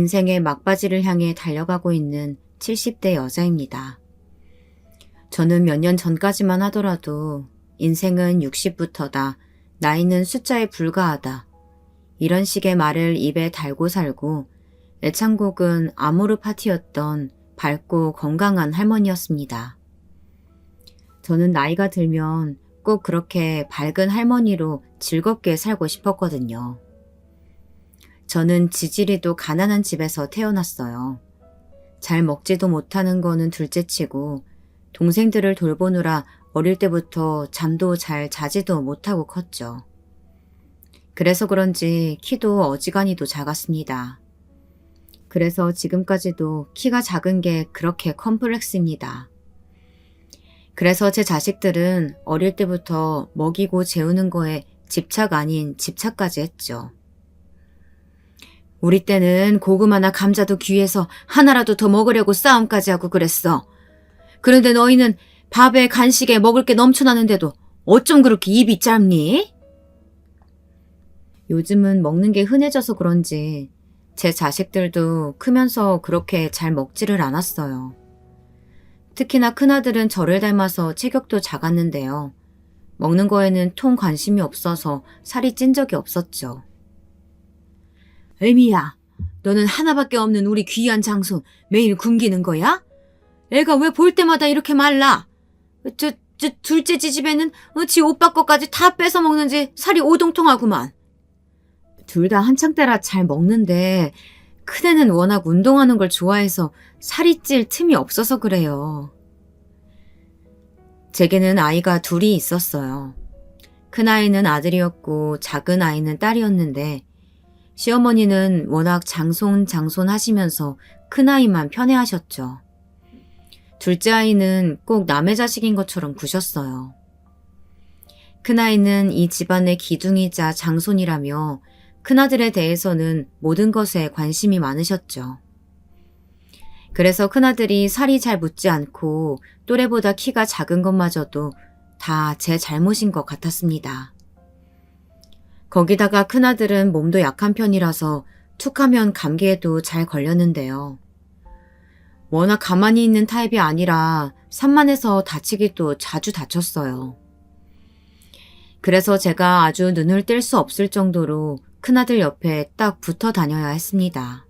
인생의 막바지를 향해 달려가고 있는 70대 여자입니다. 저는 몇 년 전까지만 하더라도 인생은 60부터다, 나이는 숫자에 불과하다, 이런 식의 말을 입에 달고 살고 애창곡은 아모르 파티였던 밝고 건강한 할머니였습니다. 저는 나이가 들면 꼭 그렇게 밝은 할머니로 즐겁게 살고 싶었거든요. 저는 지지리도 가난한 집에서 태어났어요. 잘 먹지도 못하는 거는 둘째치고 동생들을 돌보느라 어릴 때부터 잠도 잘 자지도 못하고 컸죠. 그래서 그런지 키도 어지간히도 작았습니다. 그래서 지금까지도 키가 작은 게 그렇게 컴플렉스입니다. 그래서 제 자식들은 어릴 때부터 먹이고 재우는 거에 집착 아닌 집착까지 했죠. 우리 때는 고구마나 감자도 귀해서 하나라도 더 먹으려고 싸움까지 하고 그랬어. 그런데 너희는 밥에 간식에 먹을 게 넘쳐나는데도 어쩜 그렇게 입이 짧니? 요즘은 먹는 게 흔해져서 그런지 제 자식들도 크면서 그렇게 잘 먹지를 않았어요. 특히나 큰아들은 저를 닮아서 체격도 작았는데요. 먹는 거에는 통 관심이 없어서 살이 찐 적이 없었죠. 애미야, 너는 하나밖에 없는 우리 귀한 장손 매일 굶기는 거야? 애가 왜 볼 때마다 이렇게 말라? 둘째 지집애는 지 오빠 거까지 다 뺏어 먹는지 살이 오동통하구만. 둘 다 한창 때라 잘 먹는데 큰애는 워낙 운동하는 걸 좋아해서 살이 찔 틈이 없어서 그래요. 제게는 아이가 둘이 있었어요. 큰아이는 아들이었고 작은 아이는 딸이었는데 시어머니는 워낙 장손 하시면서 큰아이만 편애하셨죠. 둘째 아이는 꼭 남의 자식인 것처럼 구셨어요. 큰아이는 이 집안의 기둥이자 장손이라며 큰아들에 대해서는 모든 것에 관심이 많으셨죠. 그래서 큰아들이 살이 잘 붙지 않고 또래보다 키가 작은 것마저도 다 제 잘못인 것 같았습니다. 거기다가 큰아들은 몸도 약한 편이라서 툭하면 감기에도 잘 걸렸는데요. 워낙 가만히 있는 타입이 아니라 산만해서 다치기도 자주 다쳤어요. 그래서 제가 아주 눈을 뗄 수 없을 정도로 큰아들 옆에 딱 붙어 다녀야 했습니다.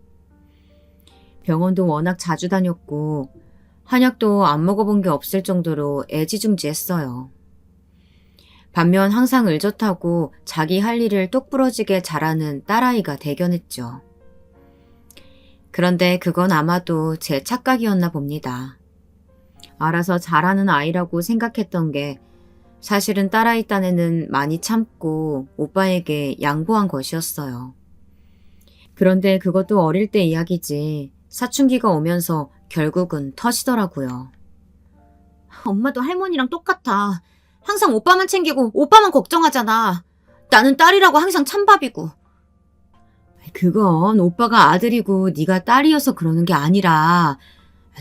병원도 워낙 자주 다녔고 한약도 안 먹어본 게 없을 정도로 애지중지했어요. 반면 항상 을젓하고 자기 할 일을 똑부러지게 잘하는 딸아이가 대견했죠. 그런데 그건 아마도 제 착각이었나 봅니다. 알아서 잘하는 아이라고 생각했던 게 사실은 딸아이 딴에는 많이 참고 오빠에게 양보한 것이었어요. 그런데 그것도 어릴 때 이야기지 사춘기가 오면서 결국은 터지더라고요. 엄마도 할머니랑 똑같아. 항상 오빠만 챙기고 오빠만 걱정하잖아. 나는 딸이라고 항상 찬밥이고. 그건 오빠가 아들이고 네가 딸이어서 그러는 게 아니라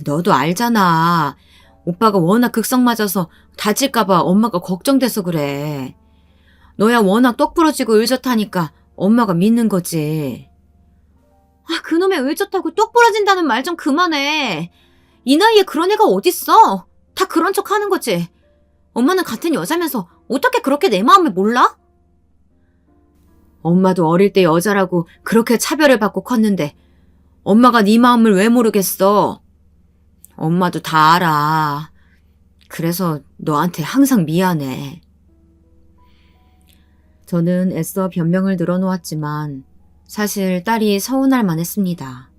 너도 알잖아. 오빠가 워낙 극성 맞아서 다칠까봐 엄마가 걱정돼서 그래. 너야 워낙 똑부러지고 을젓하니까 엄마가 믿는 거지. 그놈의 을젓하고 똑부러진다는 말 좀 그만해. 이 나이에 그런 애가 어딨어. 다 그런 척 하는 거지. 엄마는 같은 여자면서 어떻게 그렇게 내 마음을 몰라? 엄마도 어릴 때 여자라고 그렇게 차별을 받고 컸는데 엄마가 네 마음을 왜 모르겠어. 엄마도 다 알아. 그래서 너한테 항상 미안해. 저는 애써 변명을 늘어놓았지만 사실 딸이 서운할 만했습니다.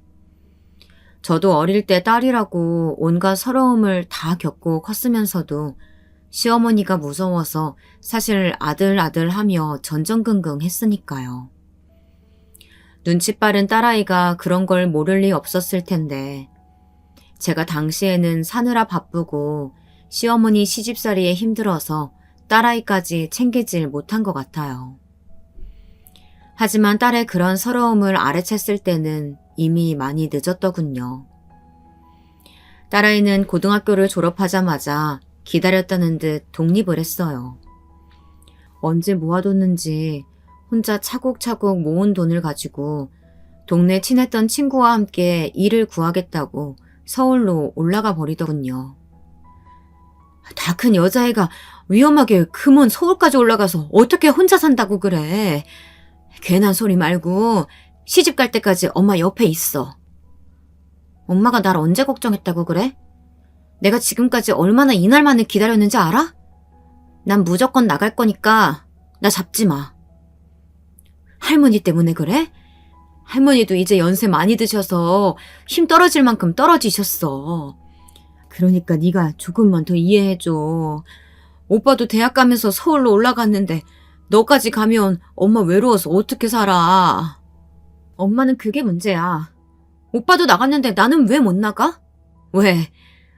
저도 어릴 때 딸이라고 온갖 서러움을 다 겪고 컸으면서도 시어머니가 무서워서 사실 아들 하며 전전긍긍 했으니까요. 눈치 빠른 딸아이가 그런 걸 모를 리 없었을 텐데 제가 당시에는 사느라 바쁘고 시어머니 시집살이에 힘들어서 딸아이까지 챙기질 못한 것 같아요. 하지만 딸의 그런 서러움을 알아챘을 때는 이미 많이 늦었더군요. 딸아이는 고등학교를 졸업하자마자 기다렸다는 듯 독립을 했어요. 언제 모아뒀는지 혼자 차곡차곡 모은 돈을 가지고 동네 친했던 친구와 함께 일을 구하겠다고 서울로 올라가 버리더군요. 다 큰 여자애가 위험하게 그 먼 서울까지 올라가서 어떻게 혼자 산다고 그래. 괜한 소리 말고 시집 갈 때까지 엄마 옆에 있어. 엄마가 날 언제 걱정했다고 그래? 내가 지금까지 얼마나 이날만을 기다렸는지 알아? 난 무조건 나갈 거니까 나 잡지 마. 할머니 때문에 그래? 할머니도 이제 연세 많이 드셔서 힘 떨어질 만큼 떨어지셨어. 그러니까 네가 조금만 더 이해해줘. 오빠도 대학 가면서 서울로 올라갔는데 너까지 가면 엄마 외로워서 어떻게 살아. 엄마는 그게 문제야. 오빠도 나갔는데 나는 왜 못 나가? 왜?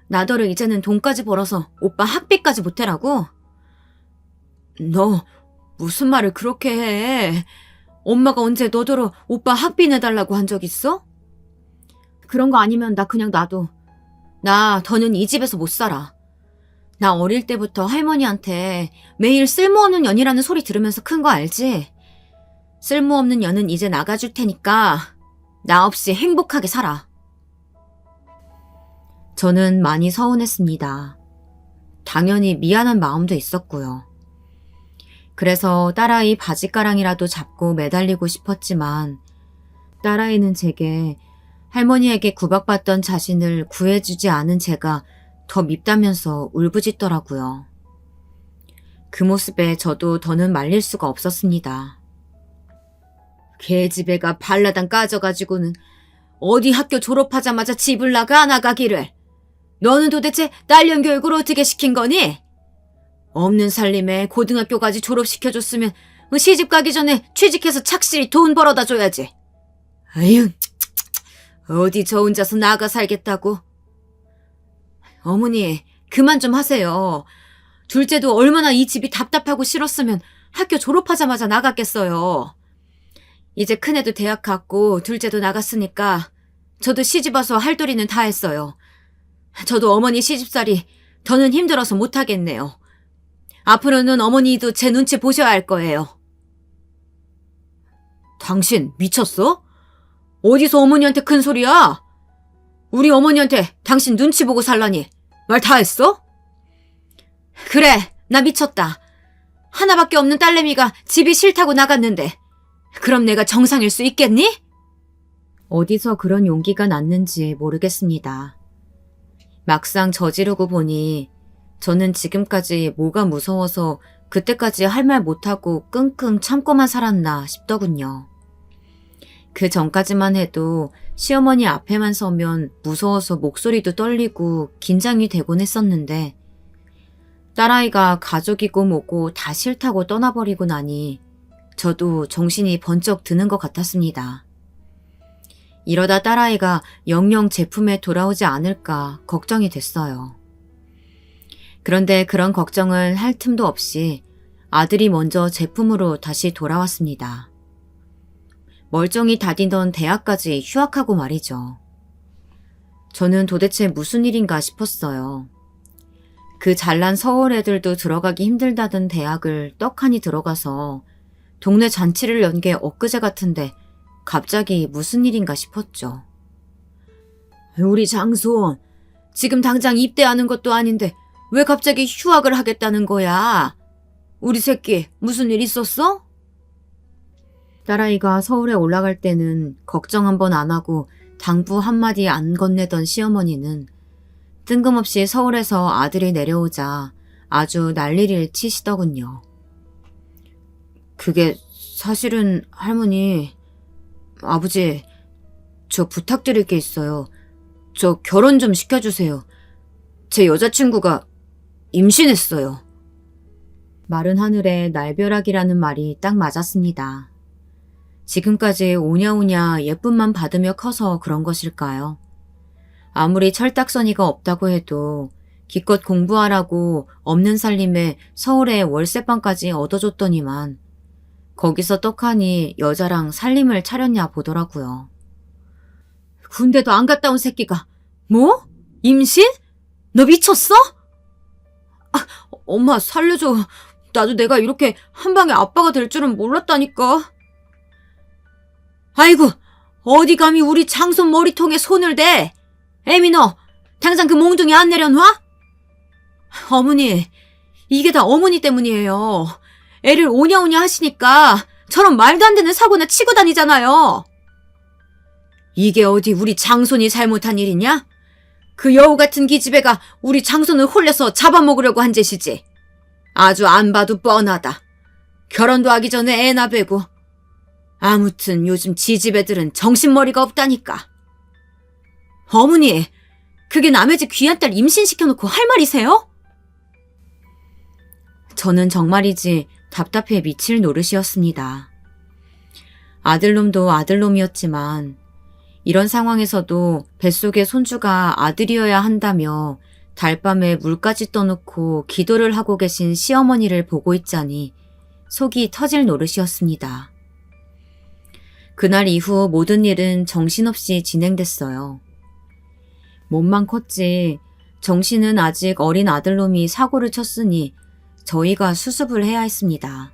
나더러 이제는 돈까지 벌어서 오빠 학비까지 보태라고? 너 무슨 말을 그렇게 해. 엄마가 언제 너더러 오빠 학비 내달라고 한 적 있어? 그런 거 아니면 나 그냥 놔둬. 나 더는 이 집에서 못 살아. 나 어릴 때부터 할머니한테 매일 쓸모없는 년이라는 소리 들으면서 큰 거 알지? 쓸모없는 년은 이제 나가줄 테니까 나 없이 행복하게 살아. 저는 많이 서운했습니다. 당연히 미안한 마음도 있었고요. 그래서 딸아이 바지가랑이라도 잡고 매달리고 싶었지만 딸아이는 제게 할머니에게 구박받던 자신을 구해주지 않은 제가 더 밉다면서 울부짖더라고요. 그 모습에 저도 더는 말릴 수가 없었습니다. 개집애가 발라당 까져가지고는 어디 학교 졸업하자마자 집을 나가 안 나가기를. 너는 도대체 딸년 교육을 어떻게 시킨 거니? 없는 살림에 고등학교까지 졸업시켜줬으면 시집 가기 전에 취직해서 착실히 돈 벌어다 줘야지. 아유, 어디 저 혼자서 나가 살겠다고. 어머니, 그만 좀 하세요. 둘째도 얼마나 이 집이 답답하고 싫었으면 학교 졸업하자마자 나갔겠어요. 이제 큰애도 대학 갔고 둘째도 나갔으니까 저도 시집 와서 할 도리는 다 했어요. 저도 어머니 시집살이 더는 힘들어서 못하겠네요. 앞으로는 어머니도 제 눈치 보셔야 할 거예요. 당신 미쳤어? 어디서 어머니한테 큰 소리야? 우리 어머니한테 당신 눈치 보고 살라니 말 다 했어? 그래, 나 미쳤다. 하나밖에 없는 딸내미가 집이 싫다고 나갔는데 그럼 내가 정상일 수 있겠니? 어디서 그런 용기가 났는지 모르겠습니다. 막상 저지르고 보니 저는 지금까지 뭐가 무서워서 그때까지 할 말 못하고 끙끙 참고만 살았나 싶더군요. 그 전까지만 해도 시어머니 앞에만 서면 무서워서 목소리도 떨리고 긴장이 되곤 했었는데 딸아이가 가족이고 뭐고 다 싫다고 떠나버리고 나니 저도 정신이 번쩍 드는 것 같았습니다. 이러다 딸아이가 영영 제품에 돌아오지 않을까 걱정이 됐어요. 그런데 그런 걱정을 할 틈도 없이 아들이 먼저 제품으로 다시 돌아왔습니다. 멀쩡히 다니던 대학까지 휴학하고 말이죠. 저는 도대체 무슨 일인가 싶었어요. 그 잘난 서울 애들도 들어가기 힘들다던 대학을 떡하니 들어가서 동네 잔치를 연 게 엊그제 같은데 갑자기 무슨 일인가 싶었죠. 우리 장손, 지금 당장 입대하는 것도 아닌데 왜 갑자기 휴학을 하겠다는 거야? 우리 새끼 무슨 일 있었어? 딸아이가 서울에 올라갈 때는 걱정 한번 안 하고 당부 한마디 안 건네던 시어머니는 뜬금없이 서울에서 아들이 내려오자 아주 난리를 치시더군요. 그게 사실은 할머니, 아버지, 저 부탁드릴 게 있어요. 저 결혼 좀 시켜주세요. 제 여자친구가 임신했어요. 마른 하늘에 날벼락이라는 말이 딱 맞았습니다. 지금까지 오냐오냐 예쁨만 받으며 커서 그런 것일까요? 아무리 철딱서니가 없다고 해도 기껏 공부하라고 없는 살림에 서울에 월세방까지 얻어줬더니만 거기서 떡하니 여자랑 살림을 차렸냐 보더라고요. 군대도 안 갔다 온 새끼가 뭐? 임신? 너 미쳤어? 아, 엄마 살려줘. 나도 내가 이렇게 한 방에 아빠가 될 줄은 몰랐다니까. 아이고, 어디 감히 우리 장손 머리통에 손을 대? 애미 너 당장 그 몽둥이 안 내려놔? 어머니, 이게 다 어머니 때문이에요. 애를 오냐오냐 하시니까 저런 말도 안 되는 사고나 치고 다니잖아요. 이게 어디 우리 장손이 잘못한 일이냐? 그 여우 같은 기집애가 우리 장손을 홀려서 잡아먹으려고 한 짓이지. 아주 안 봐도 뻔하다. 결혼도 하기 전에 애나 베고. 아무튼 요즘 지집애들은 정신머리가 없다니까. 어머니, 그게 남의 집 귀한 딸 임신시켜놓고 할 말이세요? 저는 정말이지 답답해 미칠 노릇이었습니다. 아들놈도 아들놈이었지만 이런 상황에서도 뱃속의 손주가 아들이어야 한다며 달밤에 물까지 떠놓고 기도를 하고 계신 시어머니를 보고 있자니 속이 터질 노릇이었습니다. 그날 이후 모든 일은 정신없이 진행됐어요. 몸만 컸지 정신은 아직 어린 아들놈이 사고를 쳤으니 저희가 수습을 해야 했습니다.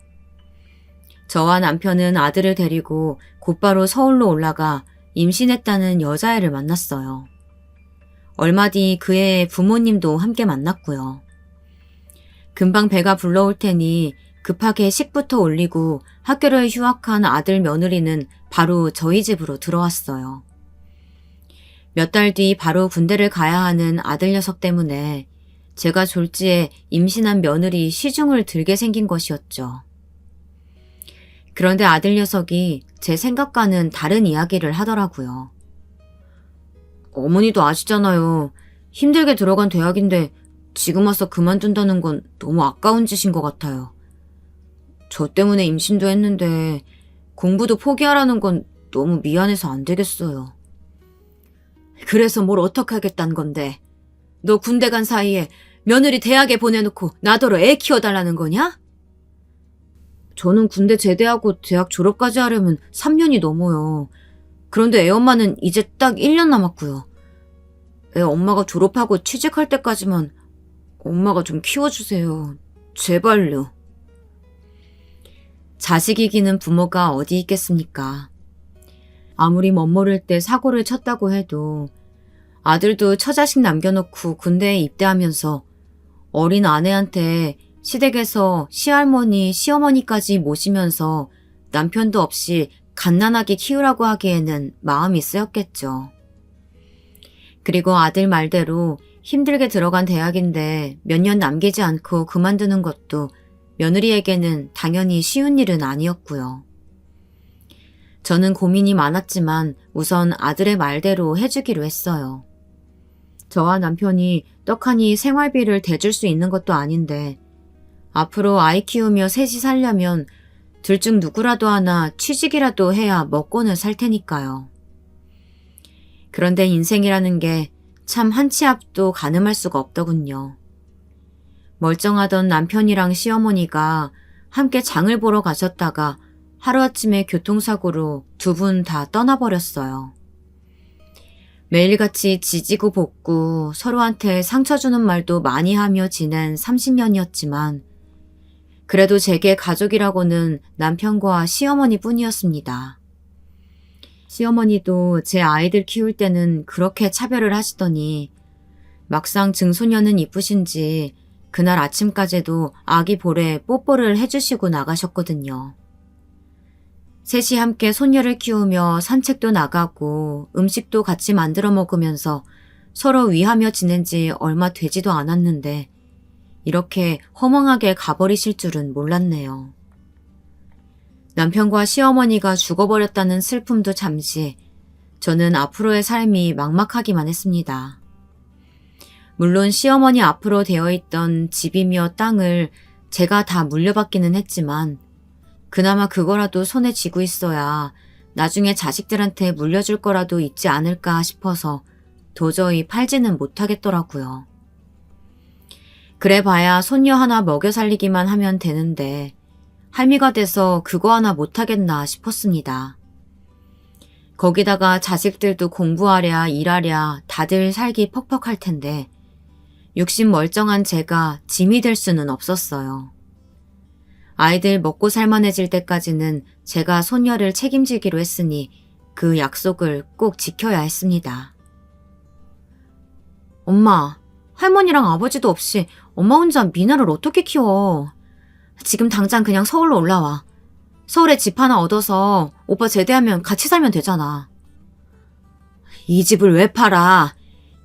저와 남편은 아들을 데리고 곧바로 서울로 올라가 임신했다는 여자애를 만났어요. 얼마 뒤 그의 부모님도 함께 만났고요. 금방 배가 불러올 테니 급하게 식부터 올리고 학교를 휴학한 아들 며느리는 바로 저희 집으로 들어왔어요. 몇 달 뒤 바로 군대를 가야 하는 아들 녀석 때문에 제가 졸지에 임신한 며느리 시중을 들게 생긴 것이었죠. 그런데 아들 녀석이 제 생각과는 다른 이야기를 하더라고요. 어머니도 아시잖아요. 힘들게 들어간 대학인데 지금 와서 그만둔다는 건 너무 아까운 짓인 것 같아요. 저 때문에 임신도 했는데 공부도 포기하라는 건 너무 미안해서 안 되겠어요. 그래서 뭘 어떡하겠다는 건데. 너 군대 간 사이에 며느리 대학에 보내놓고 나더러 애 키워달라는 거냐? 저는 군대 제대하고 대학 졸업까지 하려면 3년이 넘어요. 그런데 애 엄마는 이제 딱 1년 남았고요. 애 엄마가 졸업하고 취직할 때까지만 엄마가 좀 키워주세요. 제발요. 자식 이기는 부모가 어디 있겠습니까? 아무리 멋모를 때 사고를 쳤다고 해도 아들도 처자식 남겨놓고 군대에 입대하면서 어린 아내한테 시댁에서 시할머니, 시어머니까지 모시면서 남편도 없이 갓난아기 키우라고 하기에는 마음이 쓰였겠죠. 그리고 아들 말대로 힘들게 들어간 대학인데 몇 년 남기지 않고 그만두는 것도 며느리에게는 당연히 쉬운 일은 아니었고요. 저는 고민이 많았지만 우선 아들의 말대로 해주기로 했어요. 저와 남편이 떡하니 생활비를 대줄 수 있는 것도 아닌데 앞으로 아이 키우며 셋이 살려면 둘 중 누구라도 하나 취직이라도 해야 먹고는 살 테니까요. 그런데 인생이라는 게 참 한 치 앞도 가늠할 수가 없더군요. 멀쩡하던 남편이랑 시어머니가 함께 장을 보러 가셨다가 하루아침에 교통사고로 두 분 다 떠나버렸어요. 매일같이 지지고 볶고 서로한테 상처 주는 말도 많이 하며 지낸 30년이었지만 그래도 제게 가족이라고는 남편과 시어머니 뿐이었습니다. 시어머니도 제 아이들 키울 때는 그렇게 차별을 하시더니 막상 증손녀는 이쁘신지 그날 아침까지도 아기 볼에 뽀뽀를 해주시고 나가셨거든요. 셋이 함께 손녀를 키우며 산책도 나가고 음식도 같이 만들어 먹으면서 서로 위하며 지낸 지 얼마 되지도 않았는데 이렇게 허망하게 가버리실 줄은 몰랐네요. 남편과 시어머니가 죽어버렸다는 슬픔도 잠시 저는 앞으로의 삶이 막막하기만 했습니다. 물론 시어머니 앞으로 되어 있던 집이며 땅을 제가 다 물려받기는 했지만 그나마 그거라도 손에 쥐고 있어야 나중에 자식들한테 물려줄 거라도 있지 않을까 싶어서 도저히 팔지는 못하겠더라고요. 그래봐야 손녀 하나 먹여 살리기만 하면 되는데 할미가 돼서 그거 하나 못하겠나 싶었습니다. 거기다가 자식들도 공부하랴 일하랴 다들 살기 퍽퍽할 텐데 육신 멀쩡한 제가 짐이 될 수는 없었어요. 아이들 먹고 살만해질 때까지는 제가 손녀를 책임지기로 했으니 그 약속을 꼭 지켜야 했습니다. 엄마, 할머니랑 아버지도 없이 엄마 혼자 미나를 어떻게 키워? 지금 당장 그냥 서울로 올라와. 서울에 집 하나 얻어서 오빠 제대하면 같이 살면 되잖아. 이 집을 왜 팔아?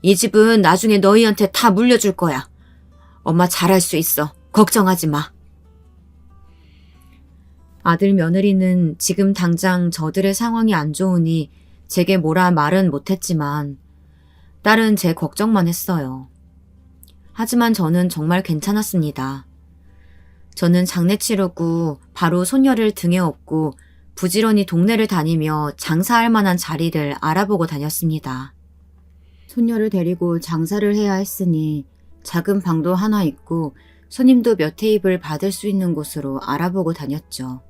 이 집은 나중에 너희한테 다 물려줄 거야. 엄마 잘할 수 있어. 걱정하지 마. 아들 며느리는 지금 당장 저들의 상황이 안 좋으니 제게 뭐라 말은 못했지만 딸은 제 걱정만 했어요. 하지만 저는 정말 괜찮았습니다. 저는 장례 치르고 바로 손녀를 등에 업고 부지런히 동네를 다니며 장사할 만한 자리를 알아보고 다녔습니다. 손녀를 데리고 장사를 해야 했으니 작은 방도 하나 있고 손님도 몇 테이블 받을 수 있는 곳으로 알아보고 다녔죠.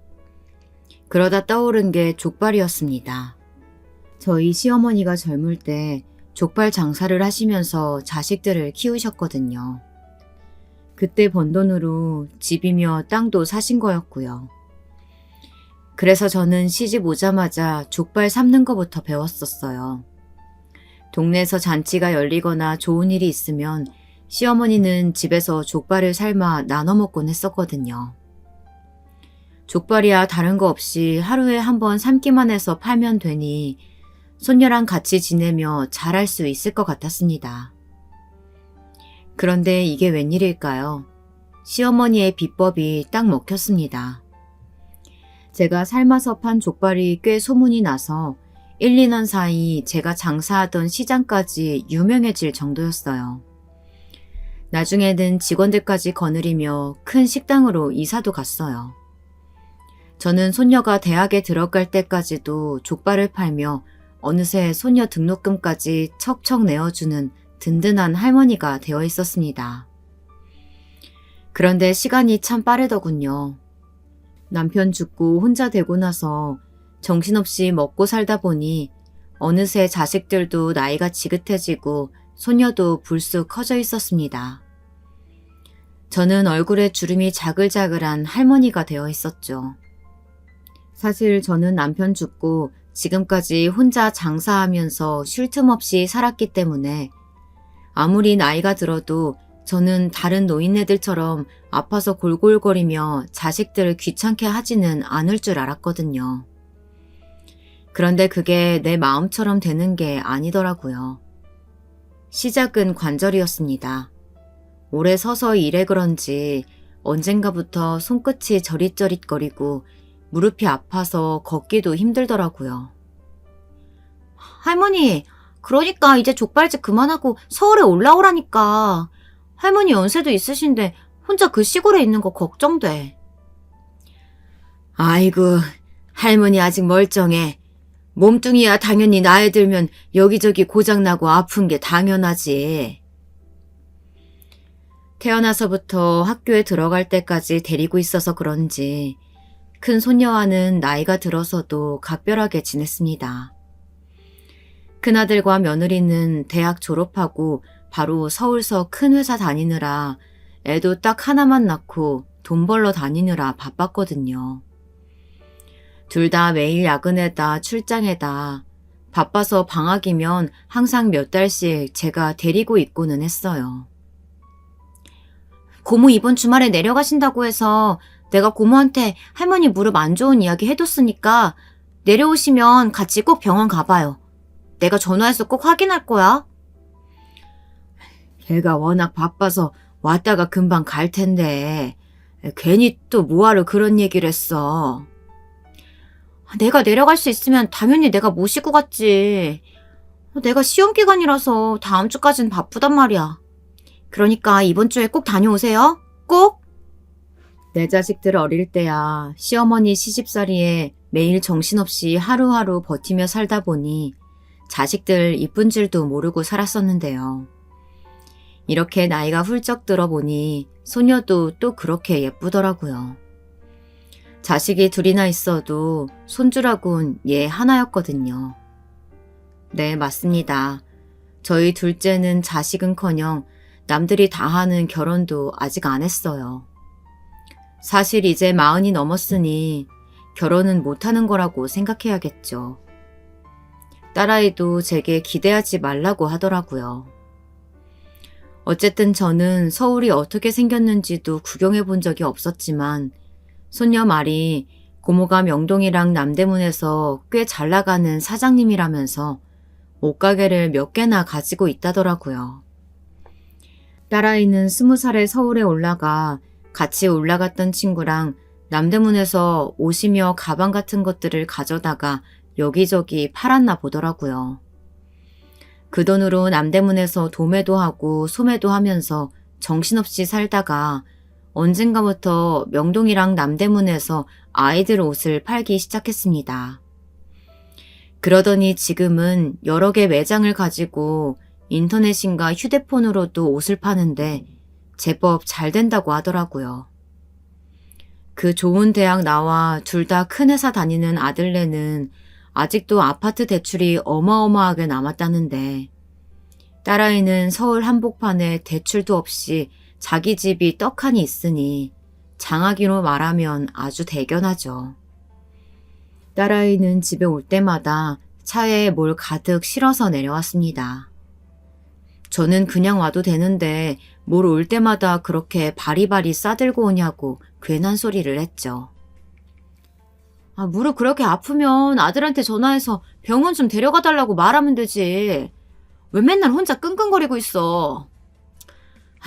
그러다 떠오른 게 족발이었습니다. 저희 시어머니가 젊을 때 족발 장사를 하시면서 자식들을 키우셨거든요. 그때 번 돈으로 집이며 땅도 사신 거였고요. 그래서 저는 시집 오자마자 족발 삶는 거부터 배웠었어요. 동네에서 잔치가 열리거나 좋은 일이 있으면 시어머니는 집에서 족발을 삶아 나눠 먹곤 했었거든요. 족발이야 다른 거 없이 하루에 한 번 삶기만 해서 팔면 되니 손녀랑 같이 지내며 잘할 수 있을 것 같았습니다. 그런데 이게 웬일일까요? 시어머니의 비법이 딱 먹혔습니다. 제가 삶아서 판 족발이 꽤 소문이 나서 1, 2년 사이 제가 장사하던 시장까지 유명해질 정도였어요. 나중에는 직원들까지 거느리며 큰 식당으로 이사도 갔어요. 저는 손녀가 대학에 들어갈 때까지도 족발을 팔며 어느새 손녀 등록금까지 척척 내어주는 든든한 할머니가 되어 있었습니다. 그런데 시간이 참 빠르더군요. 남편 죽고 혼자 되고 나서 정신없이 먹고 살다 보니 어느새 자식들도 나이가 지긋해지고 손녀도 불쑥 커져 있었습니다. 저는 얼굴에 주름이 자글자글한 할머니가 되어 있었죠. 사실 저는 남편 죽고 지금까지 혼자 장사하면서 쉴 틈 없이 살았기 때문에 아무리 나이가 들어도 저는 다른 노인네들처럼 아파서 골골거리며 자식들을 귀찮게 하지는 않을 줄 알았거든요. 그런데 그게 내 마음처럼 되는 게 아니더라고요. 시작은 관절이었습니다. 오래 서서 일해 그런지 언젠가부터 손끝이 저릿저릿거리고 무릎이 아파서 걷기도 힘들더라고요. 할머니, 그러니까 이제 족발집 그만하고 서울에 올라오라니까. 할머니 연세도 있으신데 혼자 그 시골에 있는 거 걱정돼. 아이고, 할머니 아직 멀쩡해. 몸뚱이야 당연히 나이 들면 여기저기 고장나고 아픈 게 당연하지. 태어나서부터 학교에 들어갈 때까지 데리고 있어서 그런지 큰 손녀와는 나이가 들어서도 각별하게 지냈습니다. 큰아들과 며느리는 대학 졸업하고 바로 서울서 큰 회사 다니느라 애도 딱 하나만 낳고 돈 벌러 다니느라 바빴거든요. 둘 다 매일 야근에다 출장에다 바빠서 방학이면 항상 몇 달씩 제가 데리고 있고는 했어요. 고모 이번 주말에 내려가신다고 해서 내가 고모한테 할머니 무릎 안 좋은 이야기 해뒀으니까 내려오시면 같이 꼭 병원 가봐요. 내가 전화해서 꼭 확인할 거야. 걔가 워낙 바빠서 왔다가 금방 갈 텐데 괜히 또 뭐하러 그런 얘기를 했어. 내가 내려갈 수 있으면 당연히 내가 모시고 갔지. 내가 시험기간이라서 다음 주까지는 바쁘단 말이야. 그러니까 이번 주에 꼭 다녀오세요. 꼭! 내 자식들 어릴 때야 시어머니 시집살이에 매일 정신없이 하루하루 버티며 살다 보니 자식들 이쁜 줄도 모르고 살았었는데요. 이렇게 나이가 훌쩍 들어보니 소녀도 또 그렇게 예쁘더라고요. 자식이 둘이나 있어도 손주라곤 얘 하나였거든요. 네, 맞습니다. 저희 둘째는 자식은커녕 남들이 다 하는 결혼도 아직 안 했어요. 사실 이제 40이 넘었으니 결혼은 못하는 거라고 생각해야겠죠. 딸아이도 제게 기대하지 말라고 하더라고요. 어쨌든 저는 서울이 어떻게 생겼는지도 구경해 본 적이 없었지만 손녀 말이 고모가 명동이랑 남대문에서 꽤 잘 나가는 사장님이라면서 옷가게를 몇 개나 가지고 있다더라고요. 딸아이는 20살에 서울에 올라가 같이 올라갔던 친구랑 남대문에서 옷이며 가방 같은 것들을 가져다가 여기저기 팔았나 보더라고요. 그 돈으로 남대문에서 도매도 하고 소매도 하면서 정신없이 살다가 언젠가부터 명동이랑 남대문에서 아이들 옷을 팔기 시작했습니다. 그러더니 지금은 여러 개 매장을 가지고 인터넷인가 휴대폰으로도 옷을 파는데 제법 잘 된다고 하더라고요. 그 좋은 대학 나와 둘 다 큰 회사 다니는 아들네는 아직도 아파트 대출이 어마어마하게 남았다는데 딸아이는 서울 한복판에 대출도 없이 자기 집이 떡하니 있으니 장하기로 말하면 아주 대견하죠. 딸아이는 집에 올 때마다 차에 뭘 가득 실어서 내려왔습니다. 저는 그냥 와도 되는데 뭘 올 때마다 그렇게 바리바리 싸들고 오냐고 괜한 소리를 했죠. 무릎 그렇게 아프면 아들한테 전화해서 병원 좀 데려가 달라고 말하면 되지. 왜 맨날 혼자 끙끙거리고 있어.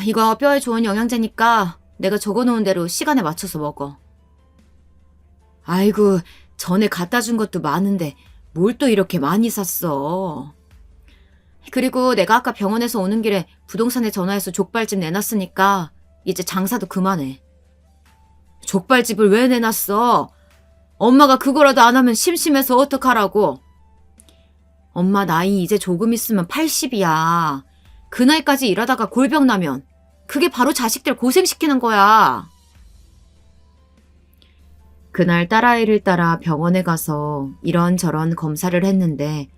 이거 뼈에 좋은 영양제니까 내가 적어놓은 대로 시간에 맞춰서 먹어. 아이고, 전에 갖다 준 것도 많은데 뭘 또 이렇게 많이 샀어. 그리고 내가 아까 병원에서 오는 길에 부동산에 전화해서 족발집 내놨으니까 이제 장사도 그만해. 족발집을 왜 내놨어? 엄마가 그거라도 안 하면 심심해서 어떡하라고. 엄마 나이 이제 조금 있으면 80이야. 그 나이까지 일하다가 골병 나면 그게 바로 자식들 고생시키는 거야. 그날 딸아이를 따라 병원에 가서 이런저런 검사를 했는데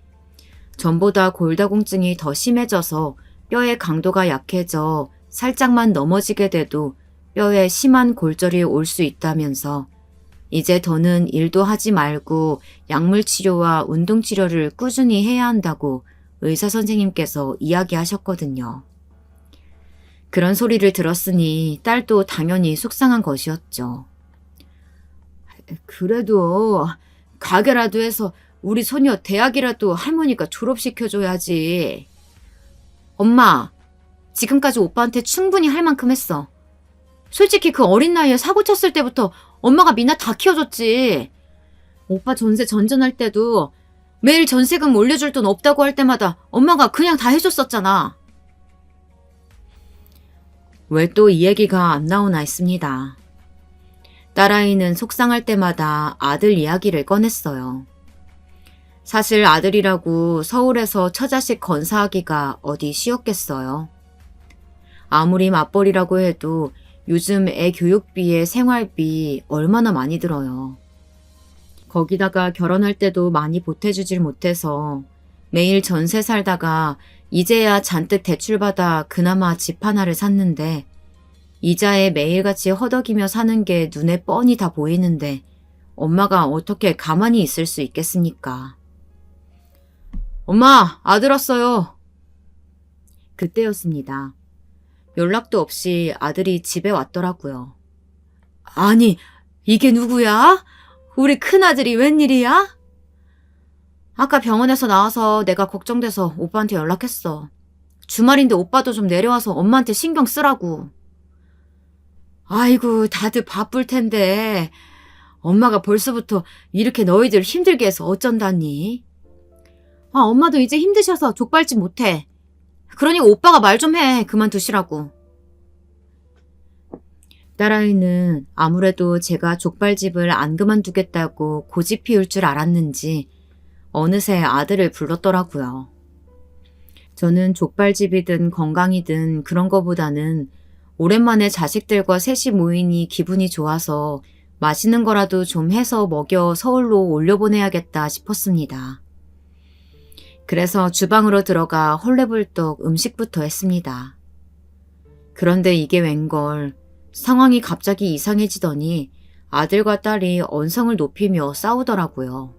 전보다 골다공증이 더 심해져서 뼈의 강도가 약해져 살짝만 넘어지게 돼도 뼈에 심한 골절이 올 수 있다면서 이제 더는 일도 하지 말고 약물 치료와 운동 치료를 꾸준히 해야 한다고 의사 선생님께서 이야기하셨거든요. 그런 소리를 들었으니 딸도 당연히 속상한 것이었죠. 그래도 가게라도 해서 우리 소녀 대학이라도 할머니가 졸업시켜줘야지. 엄마, 지금까지 오빠한테 충분히 할 만큼 했어. 솔직히 그 어린 나이에 사고 쳤을 때부터 엄마가 미나 다 키워줬지. 오빠 전세 전전할 때도 매일 전세금 올려줄 돈 없다고 할 때마다 엄마가 그냥 다 해줬었잖아. 왜 또 이 얘기가 안 나오나 했습니다. 딸아이는 속상할 때마다 아들 이야기를 꺼냈어요. 사실 아들이라고 서울에서 처자식 건사하기가 어디 쉬웠겠어요. 아무리 맞벌이라고 해도 요즘 애 교육비에 생활비 얼마나 많이 들어요. 거기다가 결혼할 때도 많이 보태주질 못해서 매일 전세 살다가 이제야 잔뜩 대출받아 그나마 집 하나를 샀는데 이자에 매일같이 허덕이며 사는 게 눈에 뻔히 다 보이는데 엄마가 어떻게 가만히 있을 수 있겠습니까? 엄마, 아들 왔어요. 그때였습니다. 연락도 없이 아들이 집에 왔더라고요. 아니, 이게 누구야? 우리 큰아들이 웬일이야? 아까 병원에서 나와서 내가 걱정돼서 오빠한테 연락했어. 주말인데 오빠도 좀 내려와서 엄마한테 신경 쓰라고. 아이고, 다들 바쁠 텐데 엄마가 벌써부터 이렇게 너희들 힘들게 해서 어쩐다니. 엄마도 이제 힘드셔서 족발집 못해. 그러니 오빠가 말 좀 해. 그만두시라고. 딸아이는 아무래도 제가 족발집을 안 그만두겠다고 고집 피울 줄 알았는지 어느새 아들을 불렀더라고요. 저는 족발집이든 건강이든 그런 거보다는 오랜만에 자식들과 셋이 모이니 기분이 좋아서 맛있는 거라도 좀 해서 먹여 서울로 올려보내야겠다 싶었습니다. 그래서 주방으로 들어가 헐레벌떡 음식부터 했습니다. 그런데 이게 웬걸 상황이 갑자기 이상해지더니 아들과 딸이 언성을 높이며 싸우더라고요.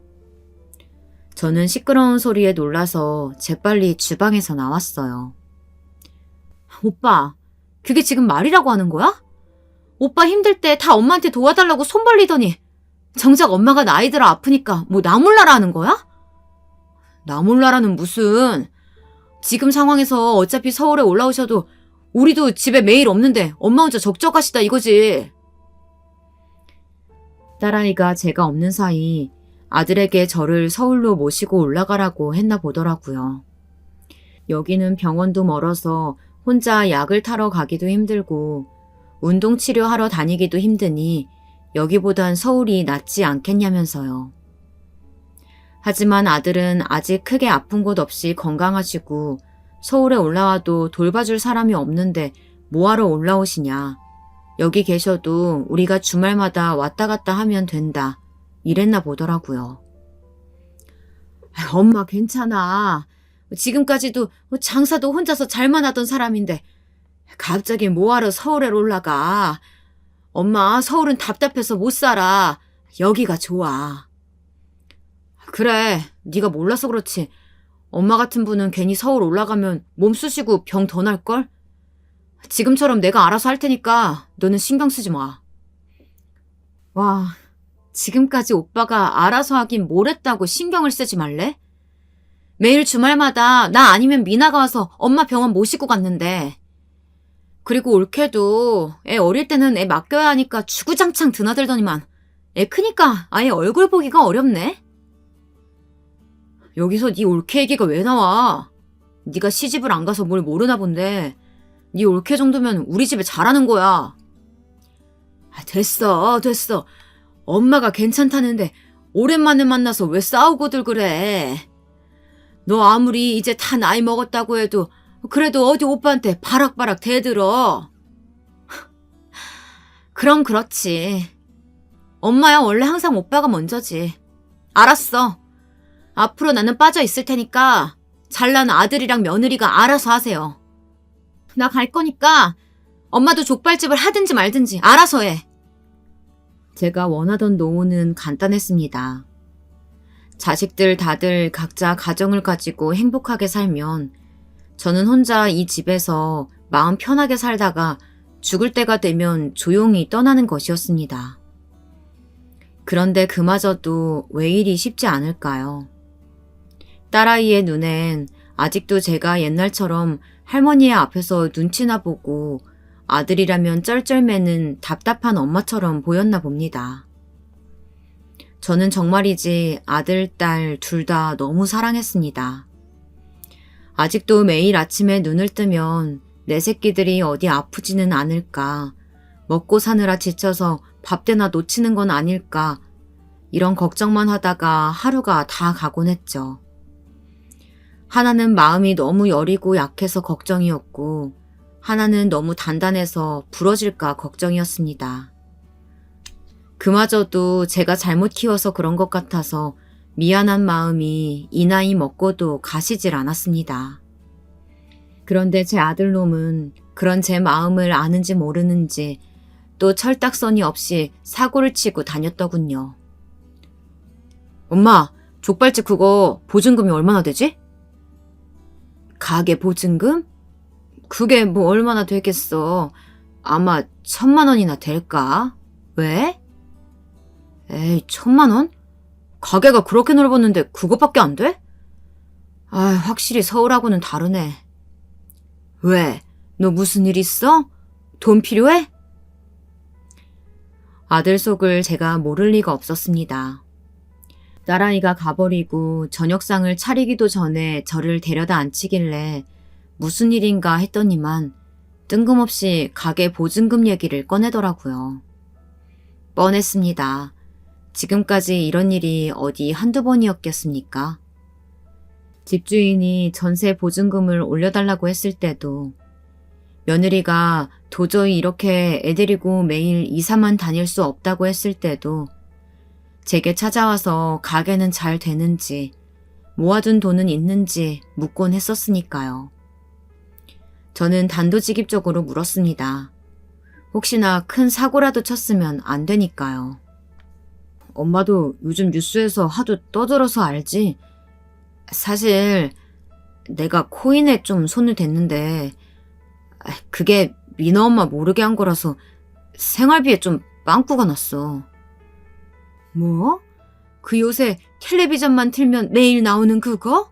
저는 시끄러운 소리에 놀라서 재빨리 주방에서 나왔어요. 오빠, 그게 지금 말이라고 하는 거야? 오빠 힘들 때 다 엄마한테 도와달라고 손 벌리더니 정작 엄마가 나이 들어 아프니까 뭐 나 몰라라 하는 거야? 나 몰라라는 무슨. 지금 상황에서 어차피 서울에 올라오셔도 우리도 집에 매일 없는데 엄마 혼자 적적하시다 이거지. 딸아이가 제가 없는 사이 아들에게 저를 서울로 모시고 올라가라고 했나 보더라고요. 여기는 병원도 멀어서 혼자 약을 타러 가기도 힘들고 운동 치료하러 다니기도 힘드니 여기보단 서울이 낫지 않겠냐면서요. 하지만 아들은 아직 크게 아픈 곳 없이 건강하시고 서울에 올라와도 돌봐줄 사람이 없는데 뭐하러 올라오시냐. 여기 계셔도 우리가 주말마다 왔다 갔다 하면 된다. 이랬나 보더라고요. 엄마 괜찮아. 지금까지도 장사도 혼자서 잘만 하던 사람인데 갑자기 뭐하러 서울에 올라가. 엄마 서울은 답답해서 못 살아. 여기가 좋아. 그래, 네가 몰라서 그렇지. 엄마 같은 분은 괜히 서울 올라가면 몸 쑤시고 병 더 날걸? 지금처럼 내가 알아서 할 테니까 너는 신경 쓰지 마. 와, 지금까지 오빠가 알아서 하긴 뭘 했다고 신경을 쓰지 말래? 매일 주말마다 나 아니면 미나가 와서 엄마 병원 모시고 갔는데. 그리고 올케도 애 어릴 때는 애 맡겨야 하니까 주구장창 드나들더니만 애 크니까 아예 얼굴 보기가 어렵네. 여기서 네 올케 얘기가 왜 나와? 네가 시집을 안 가서 뭘 모르나 본데 네 올케 정도면 우리 집에 잘하는 거야. 됐어. 엄마가 괜찮다는데 오랜만에 만나서 왜 싸우고들 그래. 너 아무리 이제 다 나이 먹었다고 해도 그래도 어디 오빠한테 바락바락 대들어. 그럼 그렇지. 엄마야 원래 항상 오빠가 먼저지. 알았어. 앞으로 나는 빠져 있을 테니까 잘난 아들이랑 며느리가 알아서 하세요. 나 갈 거니까 엄마도 족발집을 하든지 말든지 알아서 해. 제가 원하던 노후는 간단했습니다. 자식들 다들 각자 가정을 가지고 행복하게 살면 저는 혼자 이 집에서 마음 편하게 살다가 죽을 때가 되면 조용히 떠나는 것이었습니다. 그런데 그마저도 왜 이리 쉽지 않을까요? 딸아이의 눈엔 아직도 제가 옛날처럼 할머니의 앞에서 눈치나 보고 아들이라면 쩔쩔매는 답답한 엄마처럼 보였나 봅니다. 저는 정말이지 아들, 딸 둘 다 너무 사랑했습니다. 아직도 매일 아침에 눈을 뜨면 내 새끼들이 어디 아프지는 않을까, 먹고 사느라 지쳐서 밥대나 놓치는 건 아닐까, 이런 걱정만 하다가 하루가 다 가곤 했죠. 하나는 마음이 너무 여리고 약해서 걱정이었고 하나는 너무 단단해서 부러질까 걱정이었습니다. 그마저도 제가 잘못 키워서 그런 것 같아서 미안한 마음이 이 나이 먹고도 가시질 않았습니다. 그런데 제 아들놈은 그런 제 마음을 아는지 모르는지 또 철딱서니 없이 사고를 치고 다녔더군요. 엄마, 족발집 그거 보증금이 얼마나 되지? 가게 보증금? 그게 뭐 얼마나 되겠어. 아마 1,000,000원이나 될까? 왜? 에이, 1,000,000원? 가게가 그렇게 넓었는데 그것밖에 안 돼? 아, 확실히 서울하고는 다르네. 왜? 너 무슨 일 있어? 돈 필요해? 아들 속을 제가 모를 리가 없었습니다. 딸아이가 가버리고 저녁상을 차리기도 전에 저를 데려다 앉히길래 무슨 일인가 했더니만 뜬금없이 가게 보증금 얘기를 꺼내더라고요. 뻔했습니다. 지금까지 이런 일이 어디 한두 번이었겠습니까? 집주인이 전세 보증금을 올려달라고 했을 때도 며느리가 도저히 이렇게 애 데리고 매일 이사만 다닐 수 없다고 했을 때도 제게 찾아와서 가게는 잘 되는지 모아둔 돈은 있는지 묻곤 했었으니까요. 저는 단도직입적으로 물었습니다. 혹시나 큰 사고라도 쳤으면 안 되니까요. 엄마도 요즘 뉴스에서 하도 떠들어서 알지 사실 내가 코인에 좀 손을 댔는데 그게 미나 엄마 모르게 한 거라서 생활비에 좀 빵꾸가 났어. 뭐? 그 요새 텔레비전만 틀면 매일 나오는 그거?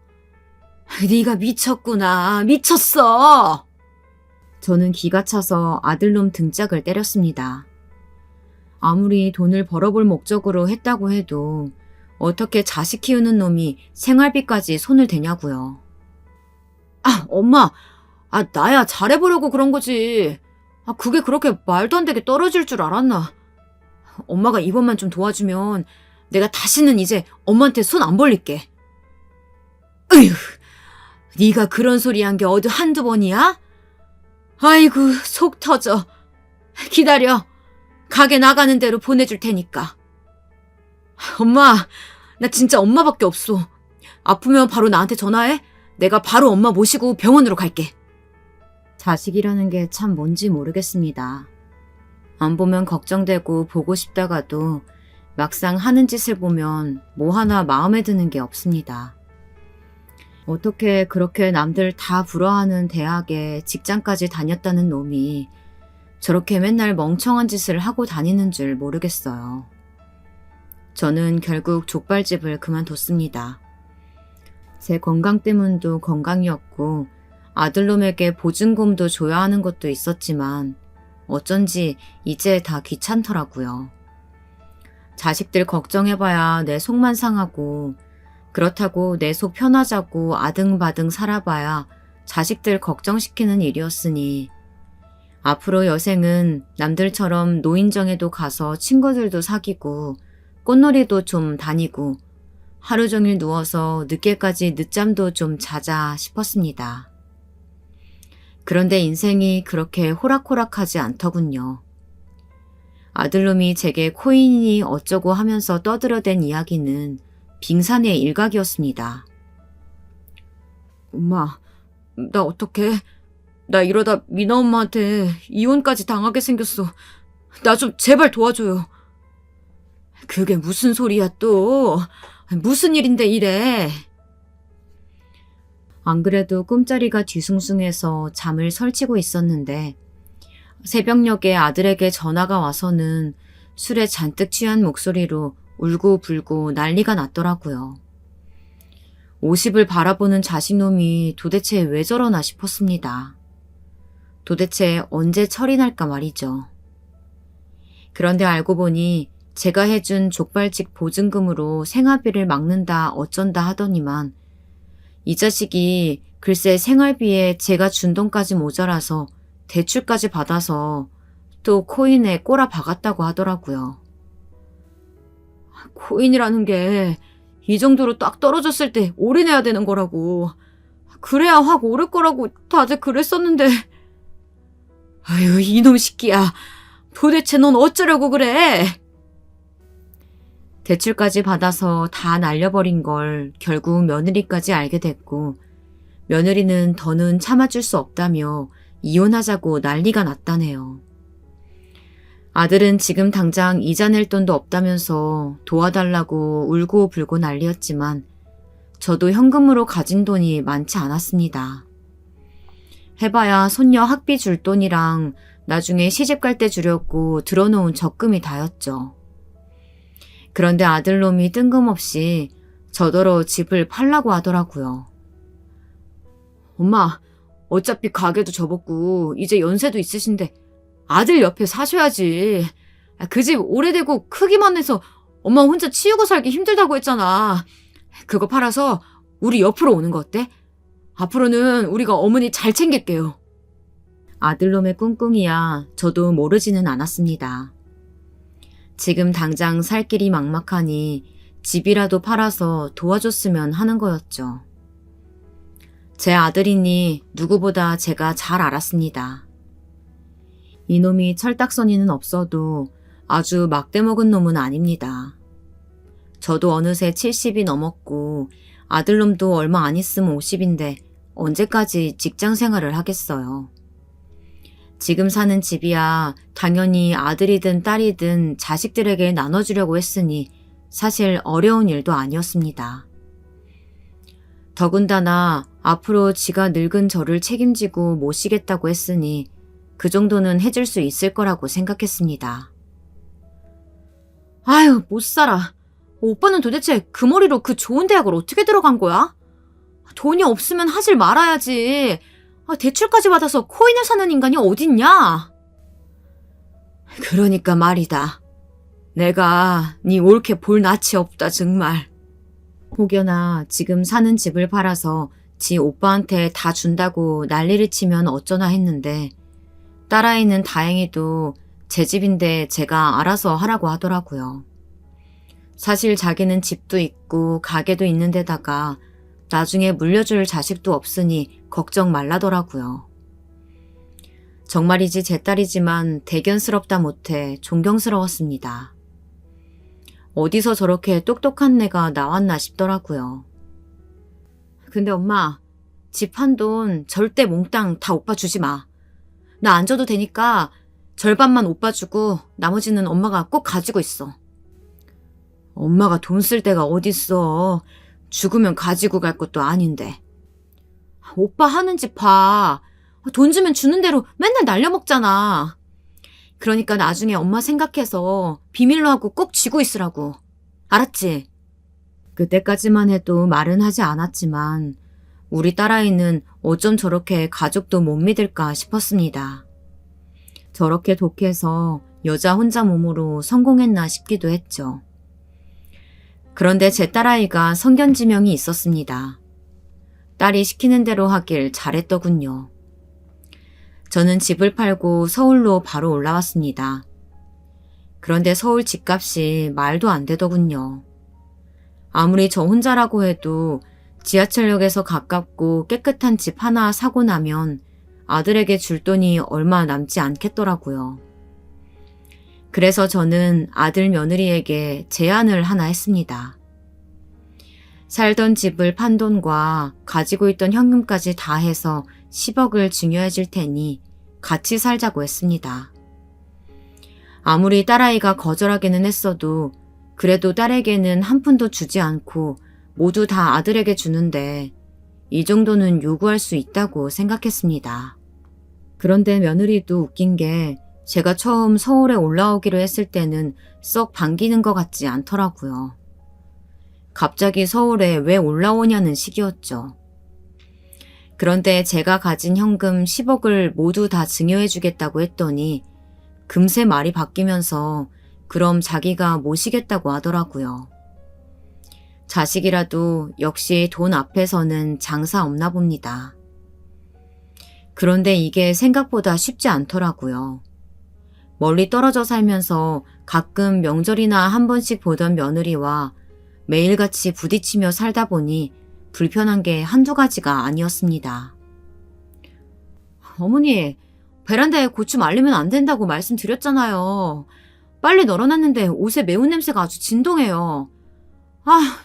네가 미쳤구나. 미쳤어. 저는 기가 차서 아들놈 등짝을 때렸습니다. 아무리 돈을 벌어볼 목적으로 했다고 해도 어떻게 자식 키우는 놈이 생활비까지 손을 대냐고요. 엄마. 나야 잘해보려고 그런 거지. 그게 그렇게 말도 안 되게 떨어질 줄 알았나. 엄마가 이번만 좀 도와주면 내가 다시는 이제 엄마한테 손 안 벌릴게. 으휴, 네가 그런 소리 한 게 어디 한두 번이야? 아이고, 속 터져. 기다려. 가게 나가는 대로 보내줄 테니까. 엄마, 나 진짜 엄마밖에 없어. 아프면 바로 나한테 전화해. 내가 바로 엄마 모시고 병원으로 갈게. 자식이라는 게 참 뭔지 모르겠습니다. 안 보면 걱정되고 보고 싶다가도 막상 하는 짓을 보면 뭐 하나 마음에 드는 게 없습니다. 어떻게 그렇게 남들 다 부러워하는 대학에 직장까지 다녔다는 놈이 저렇게 맨날 멍청한 짓을 하고 다니는 줄 모르겠어요. 저는 결국 족발집을 그만뒀습니다. 제 건강 때문도 건강이었고 아들놈에게 보증금도 줘야 하는 것도 있었지만 어쩐지 이제 다 귀찮더라고요. 자식들 걱정해봐야 내 속만 상하고 그렇다고 내 속 편하자고 아등바등 살아봐야 자식들 걱정시키는 일이었으니 앞으로 여생은 남들처럼 노인정에도 가서 친구들도 사귀고 꽃놀이도 좀 다니고 하루 종일 누워서 늦게까지 늦잠도 좀 자자 싶었습니다. 그런데 인생이 그렇게 호락호락하지 않더군요. 아들놈이 제게 코인이 어쩌고 하면서 떠들어댄 이야기는 빙산의 일각이었습니다. 엄마, 나 어떡해? 나 이러다 미나 엄마한테 이혼까지 당하게 생겼어. 나 좀 제발 도와줘요. 그게 무슨 소리야 또. 무슨 일인데 이래. 안 그래도 꿈자리가 뒤숭숭해서 잠을 설치고 있었는데 새벽녘에 아들에게 전화가 와서는 술에 잔뜩 취한 목소리로 울고불고 난리가 났더라고요. 50을 바라보는 자식놈이 도대체 왜 저러나 싶었습니다. 도대체 언제 철이 날까 말이죠. 그런데 알고 보니 제가 해준 족발집 보증금으로 생활비를 막는다 어쩐다 하더니만 이 자식이 글쎄 생활비에 제가 준 돈까지 모자라서 대출까지 받아서 또 코인에 꼬라 박았다고 하더라고요. 코인이라는 게 이 정도로 딱 떨어졌을 때 올인해야 되는 거라고. 그래야 확 오를 거라고 다들 그랬었는데. 아유, 이놈 새끼야. 도대체 넌 어쩌려고 그래? 대출까지 받아서 다 날려버린 걸 결국 며느리까지 알게 됐고 며느리는 더는 참아줄 수 없다며 이혼하자고 난리가 났다네요. 아들은 지금 당장 이자 낼 돈도 없다면서 도와달라고 울고불고 난리였지만 저도 현금으로 가진 돈이 많지 않았습니다. 해봐야 손녀 학비 줄 돈이랑 나중에 시집 갈 때 주려고 들어놓은 적금이 다였죠. 그런데 아들놈이 뜬금없이 저더러 집을 팔라고 하더라고요. 엄마, 어차피 가게도 접었고 이제 연세도 있으신데 아들 옆에 사셔야지. 그 집 오래되고 크기만 해서 엄마 혼자 치우고 살기 힘들다고 했잖아. 그거 팔아서 우리 옆으로 오는 거 어때? 앞으로는 우리가 어머니 잘 챙길게요. 아들놈의 꿍꿍이야 저도 모르지는 않았습니다. 지금 당장 살 길이 막막하니 집이라도 팔아서 도와줬으면 하는 거였죠. 제 아들이니 누구보다 제가 잘 알았습니다. 이놈이 철딱서니는 없어도 아주 막대먹은 놈은 아닙니다. 저도 어느새 70이 넘었고 아들놈도 얼마 안 있으면 50인데 언제까지 직장 생활을 하겠어요. 지금 사는 집이야 당연히 아들이든 딸이든 자식들에게 나눠주려고 했으니 사실 어려운 일도 아니었습니다. 더군다나 앞으로 지가 늙은 저를 책임지고 모시겠다고 했으니 그 정도는 해줄 수 있을 거라고 생각했습니다. 아유, 못 살아. 오빠는 도대체 그 머리로 그 좋은 대학을 어떻게 들어간 거야? 돈이 없으면 하질 말아야지. 대출까지 받아서 코인을 사는 인간이 어딨냐? 그러니까 말이다. 내가 네 옳게 볼 낯이 없다 정말. 혹여나 지금 사는 집을 팔아서 지 오빠한테 다 준다고 난리를 치면 어쩌나 했는데 딸아이는 다행히도 제 집인데 제가 알아서 하라고 하더라고요. 사실 자기는 집도 있고 가게도 있는 데다가 나중에 물려줄 자식도 없으니 걱정 말라더라고요. 정말이지 제 딸이지만 대견스럽다 못해 존경스러웠습니다. 어디서 저렇게 똑똑한 애가 나왔나 싶더라고요. 근데 엄마, 집 한 돈 절대 몽땅 다 오빠 주지 마. 나 안 줘도 되니까 절반만 오빠 주고 나머지는 엄마가 꼭 가지고 있어. 엄마가 돈 쓸 데가 어딨어. 죽으면 가지고 갈 것도 아닌데. 오빠 하는 집 봐. 돈 주면 주는 대로 맨날 날려먹잖아. 그러니까 나중에 엄마 생각해서 비밀로 하고 꼭 쥐고 있으라고. 알았지? 그때까지만 해도 말은 하지 않았지만 우리 딸아이는 어쩜 저렇게 가족도 못 믿을까 싶었습니다. 저렇게 독해서 여자 혼자 몸으로 성공했나 싶기도 했죠. 그런데 제 딸아이가 성견지명이 있었습니다. 딸이 시키는 대로 하길 잘했더군요. 저는 집을 팔고 서울로 바로 올라왔습니다. 그런데 서울 집값이 말도 안 되더군요. 아무리 저 혼자라고 해도 지하철역에서 가깝고 깨끗한 집 하나 사고 나면 아들에게 줄 돈이 얼마 남지 않겠더라고요. 그래서 저는 아들 며느리에게 제안을 하나 했습니다. 살던 집을 판 돈과 가지고 있던 현금까지 다 해서 10억을 증여해 줄 테니 같이 살자고 했습니다. 아무리 딸아이가 거절하기는 했어도 그래도 딸에게는 한 푼도 주지 않고 모두 다 아들에게 주는데 이 정도는 요구할 수 있다고 생각했습니다. 그런데 며느리도 웃긴 게 제가 처음 서울에 올라오기로 했을 때는 썩 반기는 것 같지 않더라고요. 갑자기 서울에 왜 올라오냐는 식이었죠. 그런데 제가 가진 현금 10억을 모두 다 증여해 주겠다고 했더니 금세 말이 바뀌면서 그럼 자기가 모시겠다고 하더라고요. 자식이라도 역시 돈 앞에서는 장사 없나 봅니다. 그런데 이게 생각보다 쉽지 않더라고요. 멀리 떨어져 살면서 가끔 명절이나 한 번씩 보던 며느리와 매일같이 부딪히며 살다 보니 불편한 게 한두 가지가 아니었습니다. 어머니, 베란다에 고추 말리면 안 된다고 말씀드렸잖아요. 빨리 널어놨는데 옷에 매운 냄새가 아주 진동해요.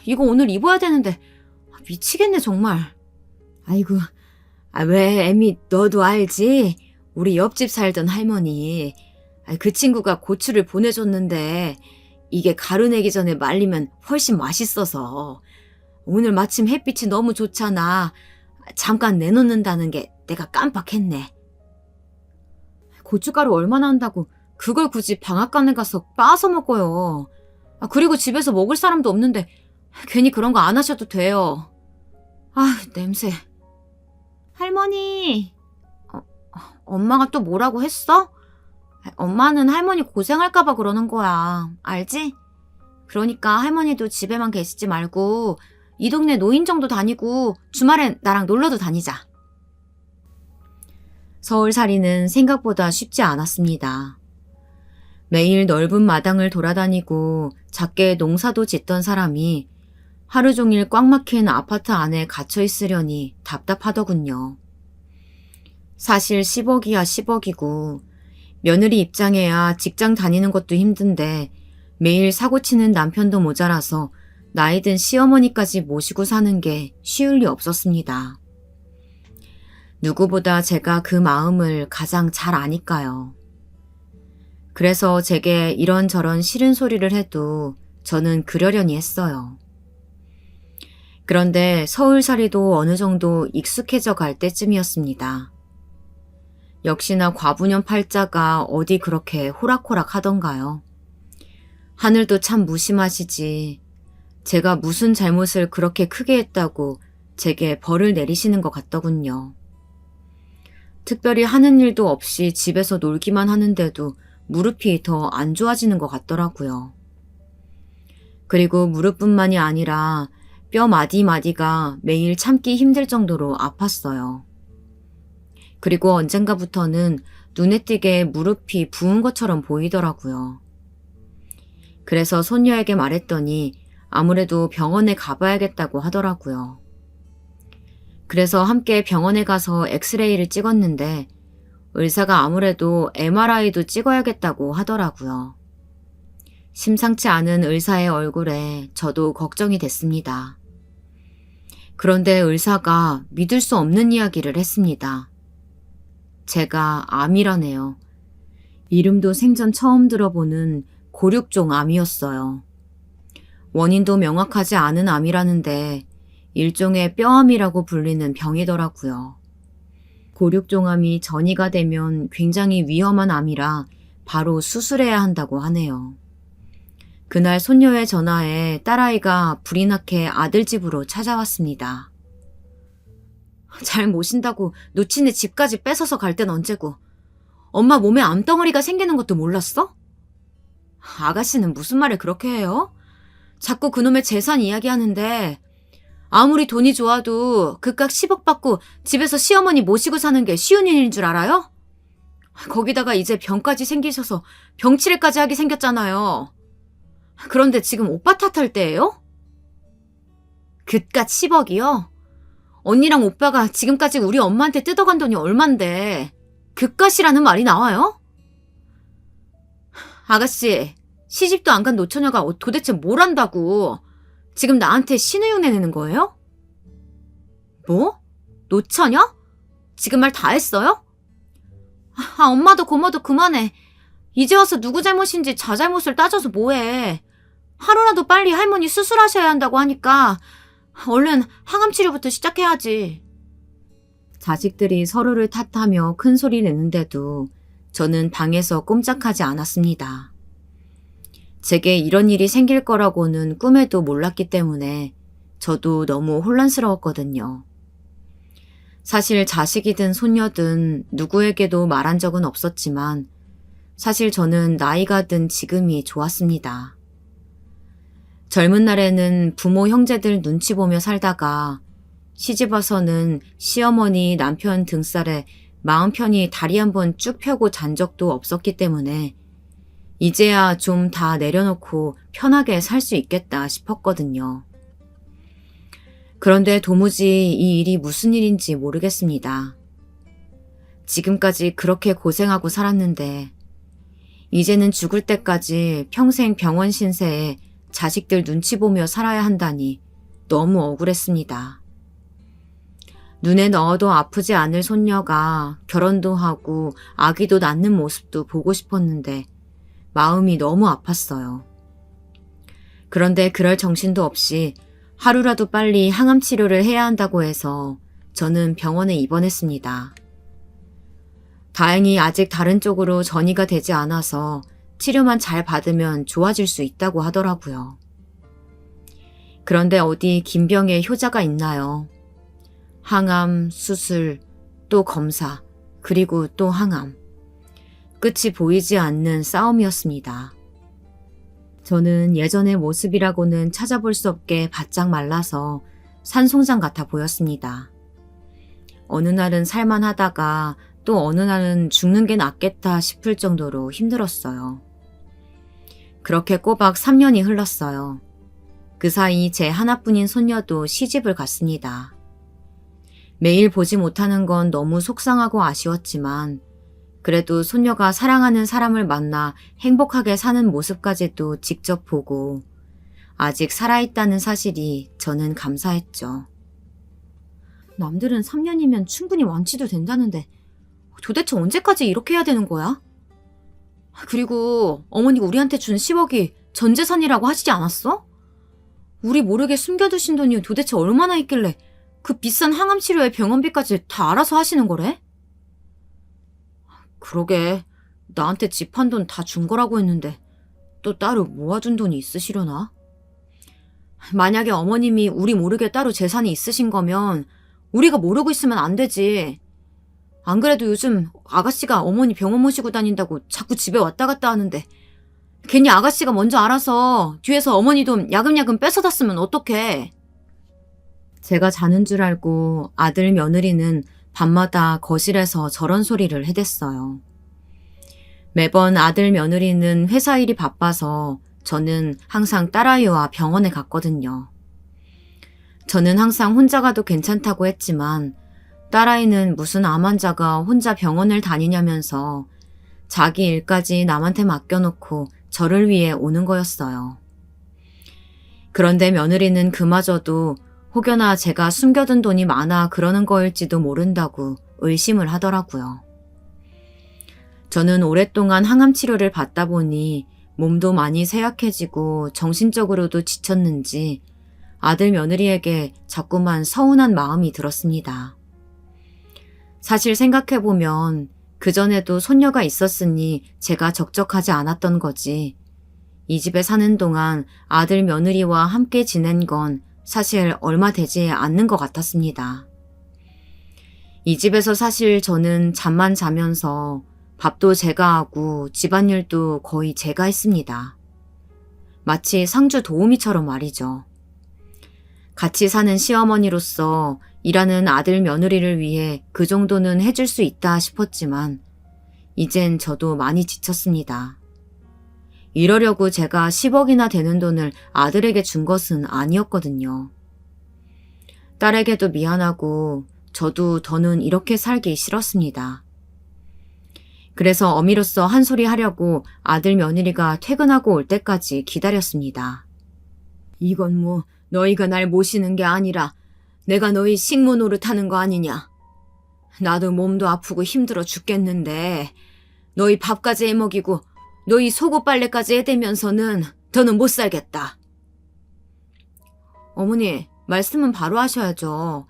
이거 오늘 입어야 되는데 미치겠네 정말. 아이고, 왜 애미 너도 알지? 우리 옆집 살던 할머니. 그 친구가 고추를 보내줬는데 이게 가루내기 전에 말리면 훨씬 맛있어서 오늘 마침 햇빛이 너무 좋잖아. 잠깐 내놓는다는 게 내가 깜빡했네. 고춧가루 얼마나 한다고 그걸 굳이 방앗간에 가서 빻아서 먹어요. 그리고 집에서 먹을 사람도 없는데 괜히 그런 거 안 하셔도 돼요. 냄새. 할머니, 엄마가 또 뭐라고 했어? 엄마는 할머니 고생할까 봐 그러는 거야. 알지? 그러니까 할머니도 집에만 계시지 말고 이 동네 노인정도 다니고 주말엔 나랑 놀러도 다니자. 서울살이는 생각보다 쉽지 않았습니다. 매일 넓은 마당을 돌아다니고 작게 농사도 짓던 사람이 하루 종일 꽉 막힌 아파트 안에 갇혀 있으려니 답답하더군요. 사실 10억이야 10억이고 며느리 입장에야 직장 다니는 것도 힘든데 매일 사고치는 남편도 모자라서 나이든 시어머니까지 모시고 사는 게 쉬울 리 없었습니다. 누구보다 제가 그 마음을 가장 잘 아니까요. 그래서 제게 이런저런 싫은 소리를 해도 저는 그러려니 했어요. 그런데 서울살이도 어느 정도 익숙해져 갈 때쯤이었습니다. 역시나 과부년 팔자가 어디 그렇게 호락호락 하던가요. 하늘도 참 무심하시지. 제가 무슨 잘못을 그렇게 크게 했다고 제게 벌을 내리시는 것 같더군요. 특별히 하는 일도 없이 집에서 놀기만 하는데도 무릎이 더 안 좋아지는 것 같더라고요. 그리고 무릎뿐만이 아니라 뼈 마디마디가 매일 참기 힘들 정도로 아팠어요. 그리고 언젠가부터는 눈에 띄게 무릎이 부은 것처럼 보이더라고요. 그래서 손녀에게 말했더니 아무래도 병원에 가봐야겠다고 하더라고요. 그래서 함께 병원에 가서 엑스레이를 찍었는데 의사가 아무래도 MRI도 찍어야겠다고 하더라고요. 심상치 않은 의사의 얼굴에 저도 걱정이 됐습니다. 그런데 의사가 믿을 수 없는 이야기를 했습니다. 제가 암이라네요. 이름도 생전 처음 들어보는 고륙종 암이었어요. 원인도 명확하지 않은 암이라는데 일종의 뼈암이라고 불리는 병이더라고요. 고륙종암이 전이가 되면 굉장히 위험한 암이라 바로 수술해야 한다고 하네요. 그날 손녀의 전화에 딸아이가 불이 나게 아들 집으로 찾아왔습니다. 잘 모신다고 놓친애 집까지 뺏어서 갈 땐 언제고. 엄마 몸에 암덩어리가 생기는 것도 몰랐어? 아가씨는 무슨 말을 그렇게 해요? 자꾸 그놈의 재산 이야기하는데 아무리 돈이 좋아도 그깟 10억 받고 집에서 시어머니 모시고 사는 게 쉬운 일인 줄 알아요? 거기다가 이제 병까지 생기셔서 병치레까지 하게 생겼잖아요. 그런데 지금 오빠 탓할 때예요? 그깟 10억이요? 언니랑 오빠가 지금까지 우리 엄마한테 뜯어간 돈이 얼만데 그깟이라는 말이 나와요? 아가씨, 시집도 안 간 노처녀가 도대체 뭘 안다고 지금 나한테 신의흉내 내는 거예요? 뭐? 노처녀? 지금 말 다 했어요? 엄마도 고모도 그만해. 이제 와서 누구 잘못인지 자잘못을 따져서 뭐해. 하루라도 빨리 할머니 수술하셔야 한다고 하니까 얼른 항암 치료부터 시작해야지. 자식들이 서로를 탓하며 큰 소리 내는데도 저는 방에서 꼼짝하지 않았습니다. 제게 이런 일이 생길 거라고는 꿈에도 몰랐기 때문에 저도 너무 혼란스러웠거든요. 사실 자식이든 손녀든 누구에게도 말한 적은 없었지만 사실 저는 나이가 든 지금이 좋았습니다. 젊은 날에는 부모 형제들 눈치 보며 살다가 시집 와서는 시어머니 남편 등살에 마음 편히 다리 한번 쭉 펴고 잔 적도 없었기 때문에 이제야 좀 다 내려놓고 편하게 살 수 있겠다 싶었거든요. 그런데 도무지 이 일이 무슨 일인지 모르겠습니다. 지금까지 그렇게 고생하고 살았는데 이제는 죽을 때까지 평생 병원 신세에 자식들 눈치 보며 살아야 한다니 너무 억울했습니다. 눈에 넣어도 아프지 않을 손녀가 결혼도 하고 아기도 낳는 모습도 보고 싶었는데 마음이 너무 아팠어요. 그런데 그럴 정신도 없이 하루라도 빨리 항암 치료를 해야 한다고 해서 저는 병원에 입원했습니다. 다행히 아직 다른 쪽으로 전이가 되지 않아서 치료만 잘 받으면 좋아질 수 있다고 하더라고요. 그런데 어디 김병에 효자가 있나요? 항암, 수술, 또 검사, 그리고 또 항암. 끝이 보이지 않는 싸움이었습니다. 저는 예전의 모습이라고는 찾아볼 수 없게 바짝 말라서 산송장 같아 보였습니다. 어느 날은 살만하다가 또 어느 날은 죽는 게 낫겠다 싶을 정도로 힘들었어요. 그렇게 꼬박 3년이 흘렀어요. 그 사이 제 하나뿐인 손녀도 시집을 갔습니다. 매일 보지 못하는 건 너무 속상하고 아쉬웠지만 그래도 손녀가 사랑하는 사람을 만나 행복하게 사는 모습까지도 직접 보고 아직 살아있다는 사실이 저는 감사했죠. 남들은 3년이면 충분히 완치도 된다는데 도대체 언제까지 이렇게 해야 되는 거야? 그리고 어머니가 우리한테 준 10억이 전 재산이라고 하시지 않았어? 우리 모르게 숨겨두신 돈이 도대체 얼마나 있길래 그 비싼 항암 치료에 병원비까지 다 알아서 하시는 거래? 그러게, 나한테 집 한 돈 다 준 거라고 했는데 또 따로 모아둔 돈이 있으시려나? 만약에 어머님이 우리 모르게 따로 재산이 있으신 거면 우리가 모르고 있으면 안 되지. 안 그래도 요즘 아가씨가 어머니 병원 모시고 다닌다고 자꾸 집에 왔다 갔다 하는데 괜히 아가씨가 먼저 알아서 뒤에서 어머니 돈 야금야금 뺏어다 쓰면 어떡해. 제가 자는 줄 알고 아들 며느리는 밤마다 거실에서 저런 소리를 해댔어요. 매번 아들 며느리는 회사 일이 바빠서 저는 항상 딸아이와 병원에 갔거든요. 저는 항상 혼자 가도 괜찮다고 했지만 딸아이는 무슨 암 환자가 혼자 병원을 다니냐면서 자기 일까지 남한테 맡겨놓고 저를 위해 오는 거였어요. 그런데 며느리는 그마저도 혹여나 제가 숨겨둔 돈이 많아 그러는 거일지도 모른다고 의심을 하더라고요. 저는 오랫동안 항암 치료를 받다 보니 몸도 많이 쇠약해지고 정신적으로도 지쳤는지 아들 며느리에게 자꾸만 서운한 마음이 들었습니다. 사실 생각해보면 그전에도 손녀가 있었으니 제가 적적하지 않았던 거지. 이 집에 사는 동안 아들 며느리와 함께 지낸 건 사실 얼마 되지 않는 것 같았습니다. 이 집에서 사실 저는 잠만 자면서 밥도 제가 하고 집안일도 거의 제가 했습니다. 마치 상주 도우미처럼 말이죠. 같이 사는 시어머니로서 일하는 아들 며느리를 위해 그 정도는 해줄 수 있다 싶었지만 이젠 저도 많이 지쳤습니다. 이러려고 제가 10억이나 되는 돈을 아들에게 준 것은 아니었거든요. 딸에게도 미안하고 저도 더는 이렇게 살기 싫었습니다. 그래서 어미로서 한 소리 하려고 아들 며느리가 퇴근하고 올 때까지 기다렸습니다. 이건 뭐 너희가 날 모시는 게 아니라 내가 너희 식모 노릇하는 거 아니냐. 나도 몸도 아프고 힘들어 죽겠는데 너희 밥까지 해먹이고 너희 속옷 빨래까지 해대면서는 더는 못 살겠다. 어머니, 말씀은 바로 하셔야죠.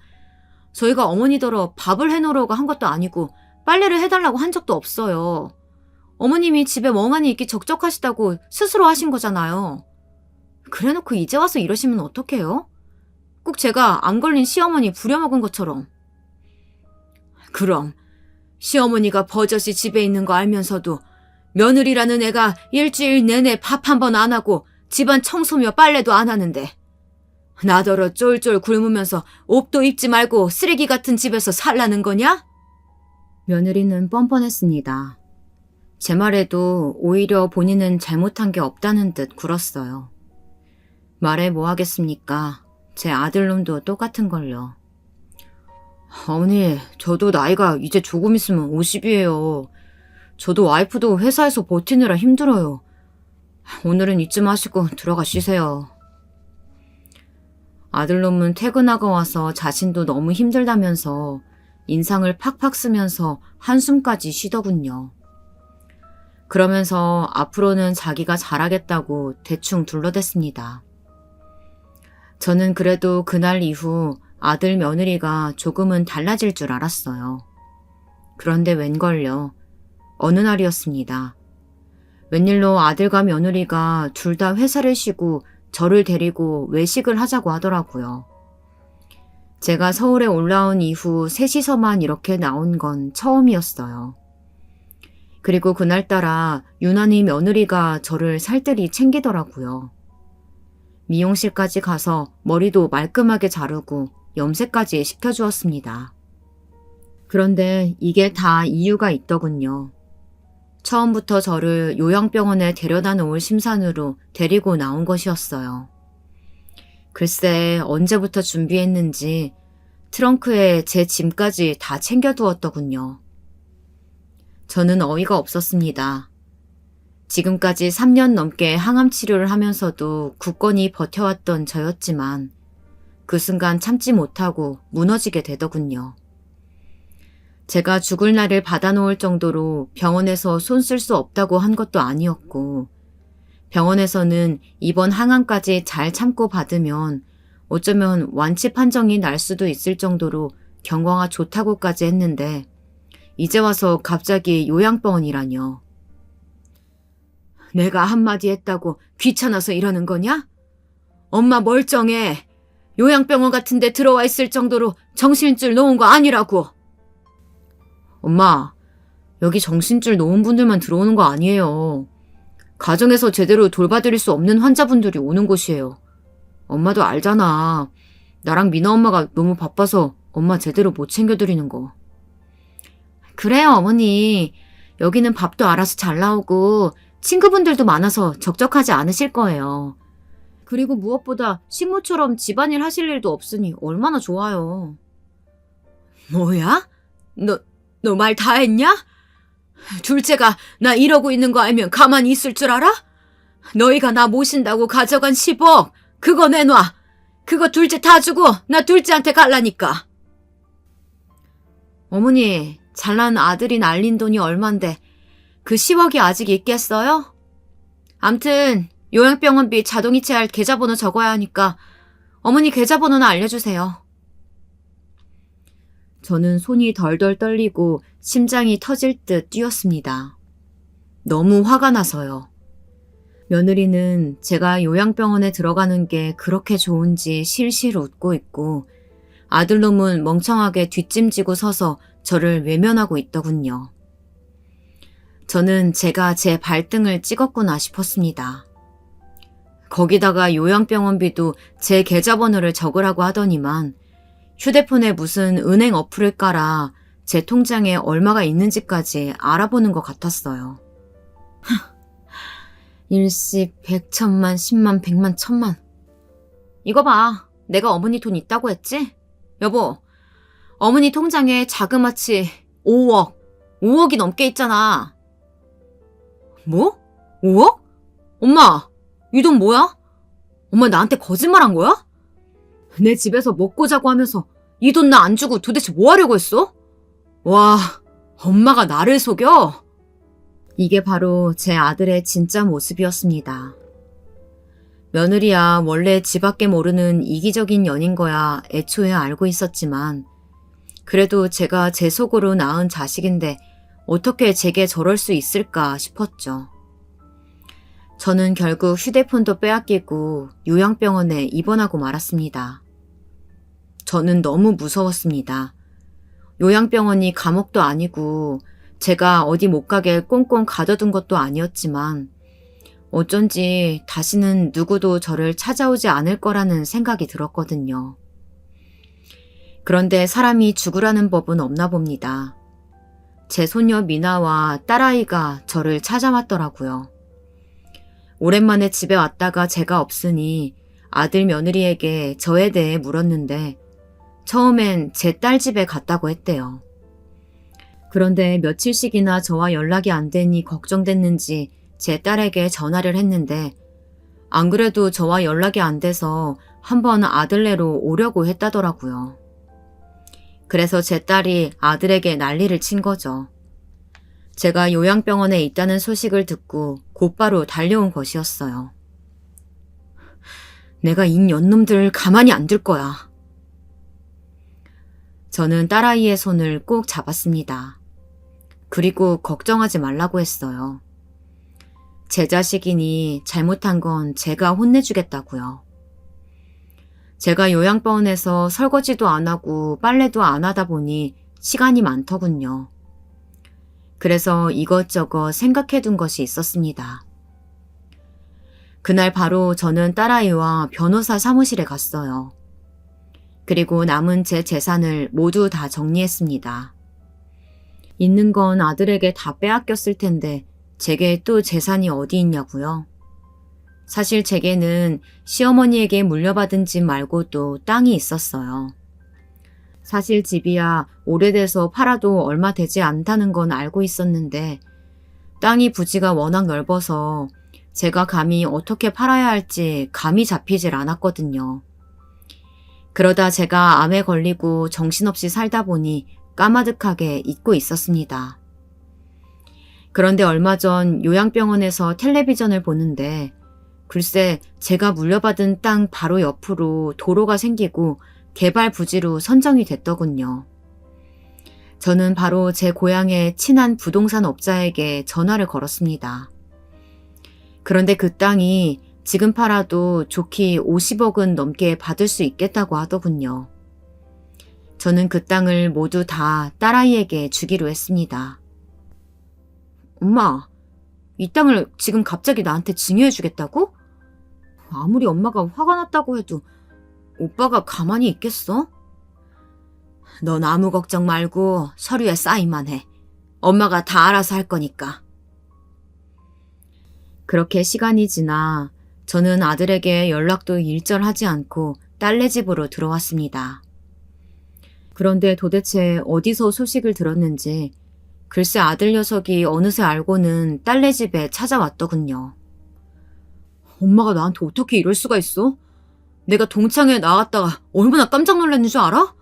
저희가 어머니더러 밥을 해놓으라고 한 것도 아니고 빨래를 해달라고 한 적도 없어요. 어머님이 집에 멍하니 있기 적적하시다고 스스로 하신 거잖아요. 그래놓고 이제 와서 이러시면 어떡해요? 꼭 제가 암 걸린 시어머니 부려먹은 것처럼. 그럼 시어머니가 버젓이 집에 있는 거 알면서도 며느리라는 애가 일주일 내내 밥 한 번 안 하고 집안 청소며 빨래도 안 하는데 나더러 쫄쫄 굶으면서 옷도 입지 말고 쓰레기 같은 집에서 살라는 거냐? 며느리는 뻔뻔했습니다. 제 말에도 오히려 본인은 잘못한 게 없다는 듯 굴었어요. 말해 뭐 하겠습니까? 제 아들놈도 똑같은걸요. 어머니, 저도 나이가 이제 조금 있으면 50이에요. 저도 와이프도 회사에서 버티느라 힘들어요. 오늘은 이쯤 하시고 들어가 쉬세요. 아들놈은 퇴근하고 와서 자신도 너무 힘들다면서 인상을 팍팍 쓰면서 한숨까지 쉬더군요. 그러면서 앞으로는 자기가 잘하겠다고 대충 둘러댔습니다. 저는 그래도 그날 이후 아들 며느리가 조금은 달라질 줄 알았어요. 그런데 웬걸요. 어느 날이었습니다. 웬일로 아들과 며느리가 둘 다 회사를 쉬고 저를 데리고 외식을 하자고 하더라고요. 제가 서울에 올라온 이후 셋이서만 이렇게 나온 건 처음이었어요. 그리고 그날따라 유난히 며느리가 저를 살뜰히 챙기더라고요. 미용실까지 가서 머리도 말끔하게 자르고 염색까지 시켜주었습니다. 그런데 이게 다 이유가 있더군요. 처음부터 저를 요양병원에 데려다 놓을 심산으로 데리고 나온 것이었어요. 글쎄 언제부터 준비했는지 트렁크에 제 짐까지 다 챙겨두었더군요. 저는 어이가 없었습니다. 지금까지 3년 넘게 항암 치료를 하면서도 굳건히 버텨왔던 저였지만 그 순간 참지 못하고 무너지게 되더군요. 제가 죽을 날을 받아놓을 정도로 병원에서 손 쓸 수 없다고 한 것도 아니었고 병원에서는 입원 항암까지 잘 참고 받으면 어쩌면 완치 판정이 날 수도 있을 정도로 경과가 좋다고까지 했는데 이제 와서 갑자기 요양병원이라뇨. 내가 한마디 했다고 귀찮아서 이러는 거냐? 엄마 멀쩡해. 요양병원 같은 데 들어와 있을 정도로 정신줄 놓은 거 아니라고. 엄마, 여기 정신줄 놓은 분들만 들어오는 거 아니에요. 가정에서 제대로 돌봐드릴 수 없는 환자분들이 오는 곳이에요. 엄마도 알잖아. 나랑 미나 엄마가 너무 바빠서 엄마 제대로 못 챙겨드리는 거. 그래요, 어머니. 여기는 밥도 알아서 잘 나오고 친구분들도 많아서 적적하지 않으실 거예요. 그리고 무엇보다 식모처럼 집안일 하실 일도 없으니 얼마나 좋아요. 뭐야? 너 말 다 했냐? 둘째가 나 이러고 있는 거 알면 가만히 있을 줄 알아? 너희가 나 모신다고 가져간 10억 그거 내놔. 그거 둘째 다 주고 나 둘째한테 갈라니까. 어머니, 잘난 아들이 날린 돈이 얼만데 그 10억이 아직 있겠어요? 암튼 요양병원비 자동이체할 계좌번호 적어야 하니까 어머니 계좌번호나 알려주세요. 저는 손이 덜덜 떨리고 심장이 터질 듯 뛰었습니다. 너무 화가 나서요. 며느리는 제가 요양병원에 들어가는 게 그렇게 좋은지 실실 웃고 있고 아들놈은 멍청하게 뒷짐지고 서서 저를 외면하고 있더군요. 저는 제가 제 발등을 찍었구나 싶었습니다. 거기다가 요양병원비도 제 계좌번호를 적으라고 하더니만 휴대폰에 무슨 은행 어플을 깔아 제 통장에 얼마가 있는지까지 알아보는 것 같았어요. 일십, 백, 천만, 십만, 백만, 천만. 이거 봐. 내가 어머니 돈 있다고 했지? 여보, 어머니 통장에 자그마치 5억이 넘게 있잖아. 뭐? 5억? 엄마, 이 돈 뭐야? 엄마 나한테 거짓말한 거야? 내 집에서 먹고 자고 하면서 이 돈 나 안 주고 도대체 뭐 하려고 했어? 와, 엄마가 나를 속여? 이게 바로 제 아들의 진짜 모습이었습니다. 며느리야 원래 지 밖에 모르는 이기적인 년인 거야 애초에 알고 있었지만 그래도 제가 제 속으로 낳은 자식인데 어떻게 제게 저럴 수 있을까 싶었죠. 저는 결국 휴대폰도 빼앗기고 요양병원에 입원하고 말았습니다. 저는 너무 무서웠습니다. 요양병원이 감옥도 아니고 제가 어디 못 가게 꽁꽁 가둬둔 것도 아니었지만 어쩐지 다시는 누구도 저를 찾아오지 않을 거라는 생각이 들었거든요. 그런데 사람이 죽으라는 법은 없나 봅니다. 제 손녀 미나와 딸아이가 저를 찾아왔더라고요. 오랜만에 집에 왔다가 제가 없으니 아들 며느리에게 저에 대해 물었는데 처음엔 제 딸 집에 갔다고 했대요. 그런데 며칠씩이나 저와 연락이 안 되니 걱정됐는지 제 딸에게 전화를 했는데 안 그래도 저와 연락이 안 돼서 한번 아들네로 오려고 했다더라고요. 그래서 제 딸이 아들에게 난리를 친 거죠. 제가 요양병원에 있다는 소식을 듣고 곧바로 달려온 것이었어요. 내가 이 년놈들 가만히 안 둘 거야. 저는 딸아이의 손을 꼭 잡았습니다. 그리고 걱정하지 말라고 했어요. 제 자식이니 잘못한 건 제가 혼내주겠다고요. 제가 요양병원에서 설거지도 안 하고 빨래도 안 하다 보니 시간이 많더군요. 그래서 이것저것 생각해둔 것이 있었습니다. 그날 바로 저는 딸아이와 변호사 사무실에 갔어요. 그리고 남은 제 재산을 모두 다 정리했습니다. 있는 건 아들에게 다 빼앗겼을 텐데 제게 또 재산이 어디 있냐고요? 사실 제게는 시어머니에게 물려받은 집 말고도 땅이 있었어요. 사실 집이야 오래돼서 팔아도 얼마 되지 않다는 건 알고 있었는데 땅이 부지가 워낙 넓어서 제가 감히 어떻게 팔아야 할지 감이 잡히질 않았거든요. 그러다 제가 암에 걸리고 정신없이 살다 보니 까마득하게 잊고 있었습니다. 그런데 얼마 전 요양병원에서 텔레비전을 보는데 글쎄, 제가 물려받은 땅 바로 옆으로 도로가 생기고 개발 부지로 선정이 됐더군요. 저는 바로 제 고향의 친한 부동산 업자에게 전화를 걸었습니다. 그런데 그 땅이 지금 팔아도 좋게 50억은 넘게 받을 수 있겠다고 하더군요. 저는 그 땅을 모두 다 딸아이에게 주기로 했습니다. 엄마, 이 땅을 지금 갑자기 나한테 증여해 주겠다고? 아무리 엄마가 화가 났다고 해도 오빠가 가만히 있겠어? 넌 아무 걱정 말고 서류에 사인만 해. 엄마가 다 알아서 할 거니까. 그렇게 시간이 지나 저는 아들에게 연락도 일절하지 않고 딸네 집으로 들어왔습니다. 그런데 도대체 어디서 소식을 들었는지 글쎄 아들 녀석이 어느새 알고는 딸네 집에 찾아왔더군요. 엄마가 나한테 어떻게 이럴 수가 있어? 내가 동창회 나갔다가 얼마나 깜짝 놀랐는 줄 알아?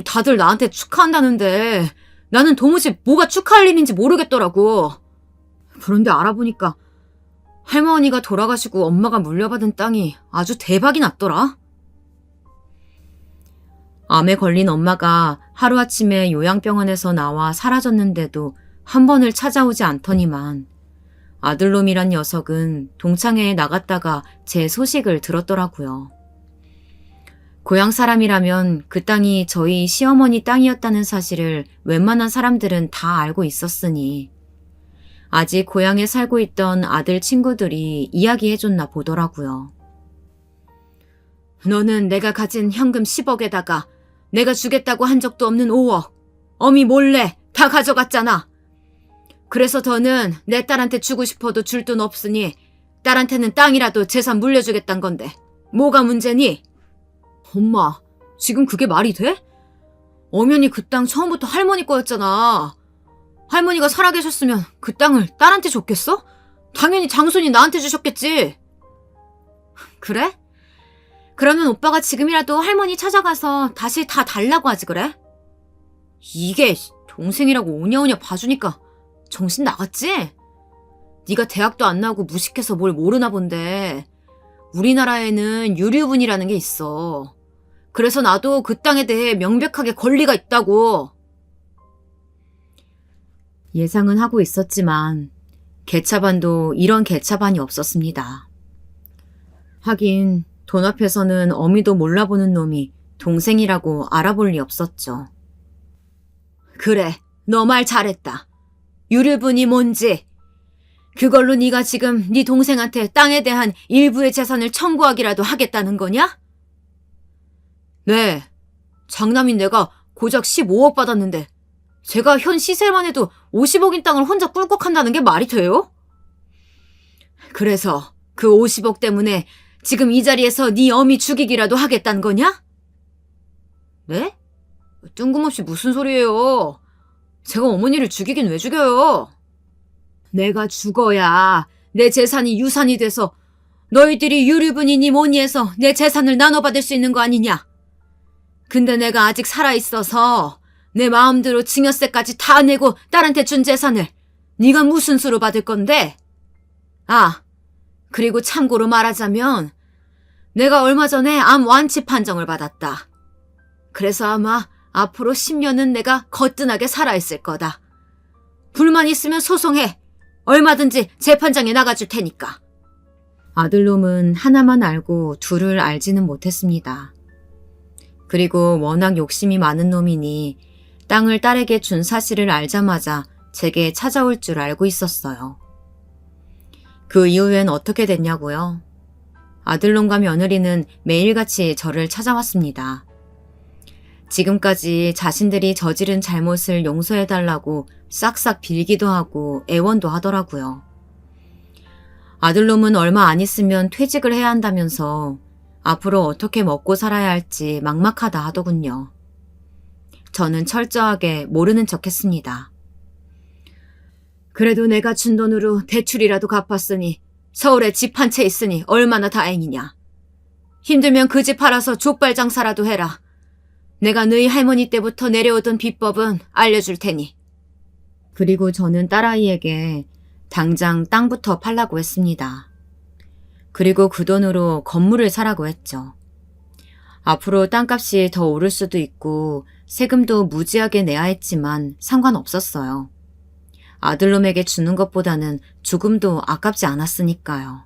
다들 나한테 축하한다는데 나는 도무지 뭐가 축하할 일인지 모르겠더라고. 그런데 알아보니까 할머니가 돌아가시고 엄마가 물려받은 땅이 아주 대박이 났더라. 암에 걸린 엄마가 하루아침에 요양병원에서 나와 사라졌는데도 한 번을 찾아오지 않더니만 아들놈이란 녀석은 동창회에 나갔다가 제 소식을 들었더라고요. 고향 사람이라면 그 땅이 저희 시어머니 땅이었다는 사실을 웬만한 사람들은 다 알고 있었으니 아직 고향에 살고 있던 아들 친구들이 이야기해줬나 보더라고요. 너는 내가 가진 현금 10억에다가 내가 주겠다고 한 적도 없는 5억, 어미 몰래 다 가져갔잖아. 그래서 더는 내 딸한테 주고 싶어도 줄 돈 없으니 딸한테는 땅이라도 재산 물려주겠단 건데 뭐가 문제니? 엄마, 지금 그게 말이 돼? 엄연히 그 땅 처음부터 할머니 거였잖아. 할머니가 살아계셨으면 그 땅을 딸한테 줬겠어? 당연히 장손이 나한테 주셨겠지. 그래? 그러면 오빠가 지금이라도 할머니 찾아가서 다시 다 달라고 하지 그래? 이게 동생이라고 오냐오냐 봐주니까 정신 나갔지? 네가 대학도 안 나오고 무식해서 뭘 모르나 본데 우리나라에는 유류분이라는 게 있어. 그래서 나도 그 땅에 대해 명백하게 권리가 있다고. 예상은 하고 있었지만 개차반도 이런 개차반이 없었습니다. 하긴 돈 앞에서는 어미도 몰라보는 놈이 동생이라고 알아볼 리 없었죠. 그래, 너 말 잘했다. 유류분이 뭔지 그걸로 네가 지금 네 동생한테 땅에 대한 일부의 재산을 청구하기라도 하겠다는 거냐? 네, 장남인 내가 고작 15억 받았는데 제가 현 시세만 해도 50억인 땅을 혼자 꿀꺽한다는 게 말이 돼요? 그래서 그 50억 때문에 지금 이 자리에서 네 어미 죽이기라도 하겠다는 거냐? 네? 뜬금없이 무슨 소리예요? 제가 어머니를 죽이긴 왜 죽여요? 내가 죽어야 내 재산이 유산이 돼서 너희들이 유류분이니 뭐니 해서 내 재산을 나눠받을 수 있는 거 아니냐? 근데 내가 아직 살아있어서 내 마음대로 증여세까지 다 내고 딸한테 준 재산을 네가 무슨 수로 받을 건데? 아, 그리고 참고로 말하자면 내가 얼마 전에 암 완치 판정을 받았다. 그래서 아마 앞으로 10년은 내가 거뜬하게 살아있을 거다. 불만 있으면 소송해. 얼마든지 재판장에 나가줄 테니까. 아들놈은 하나만 알고 둘을 알지는 못했습니다. 그리고 워낙 욕심이 많은 놈이니 땅을 딸에게 준 사실을 알자마자 제게 찾아올 줄 알고 있었어요. 그 이후엔 어떻게 됐냐고요? 아들놈과 며느리는 매일같이 저를 찾아왔습니다. 지금까지 자신들이 저지른 잘못을 용서해달라고 싹싹 빌기도 하고 애원도 하더라고요. 아들놈은 얼마 안 있으면 퇴직을 해야 한다면서 앞으로 어떻게 먹고 살아야 할지 막막하다 하더군요. 저는 철저하게 모르는 척 했습니다. 그래도 내가 준 돈으로 대출이라도 갚았으니 서울에 집 한 채 있으니 얼마나 다행이냐. 힘들면 그 집 팔아서 족발 장사라도 해라. 내가 너희 할머니 때부터 내려오던 비법은 알려줄 테니. 그리고 저는 딸아이에게 당장 땅부터 팔라고 했습니다. 그리고 그 돈으로 건물을 사라고 했죠. 앞으로 땅값이 더 오를 수도 있고 세금도 무지하게 내야 했지만 상관없었어요. 아들놈에게 주는 것보다는 조금도 아깝지 않았으니까요.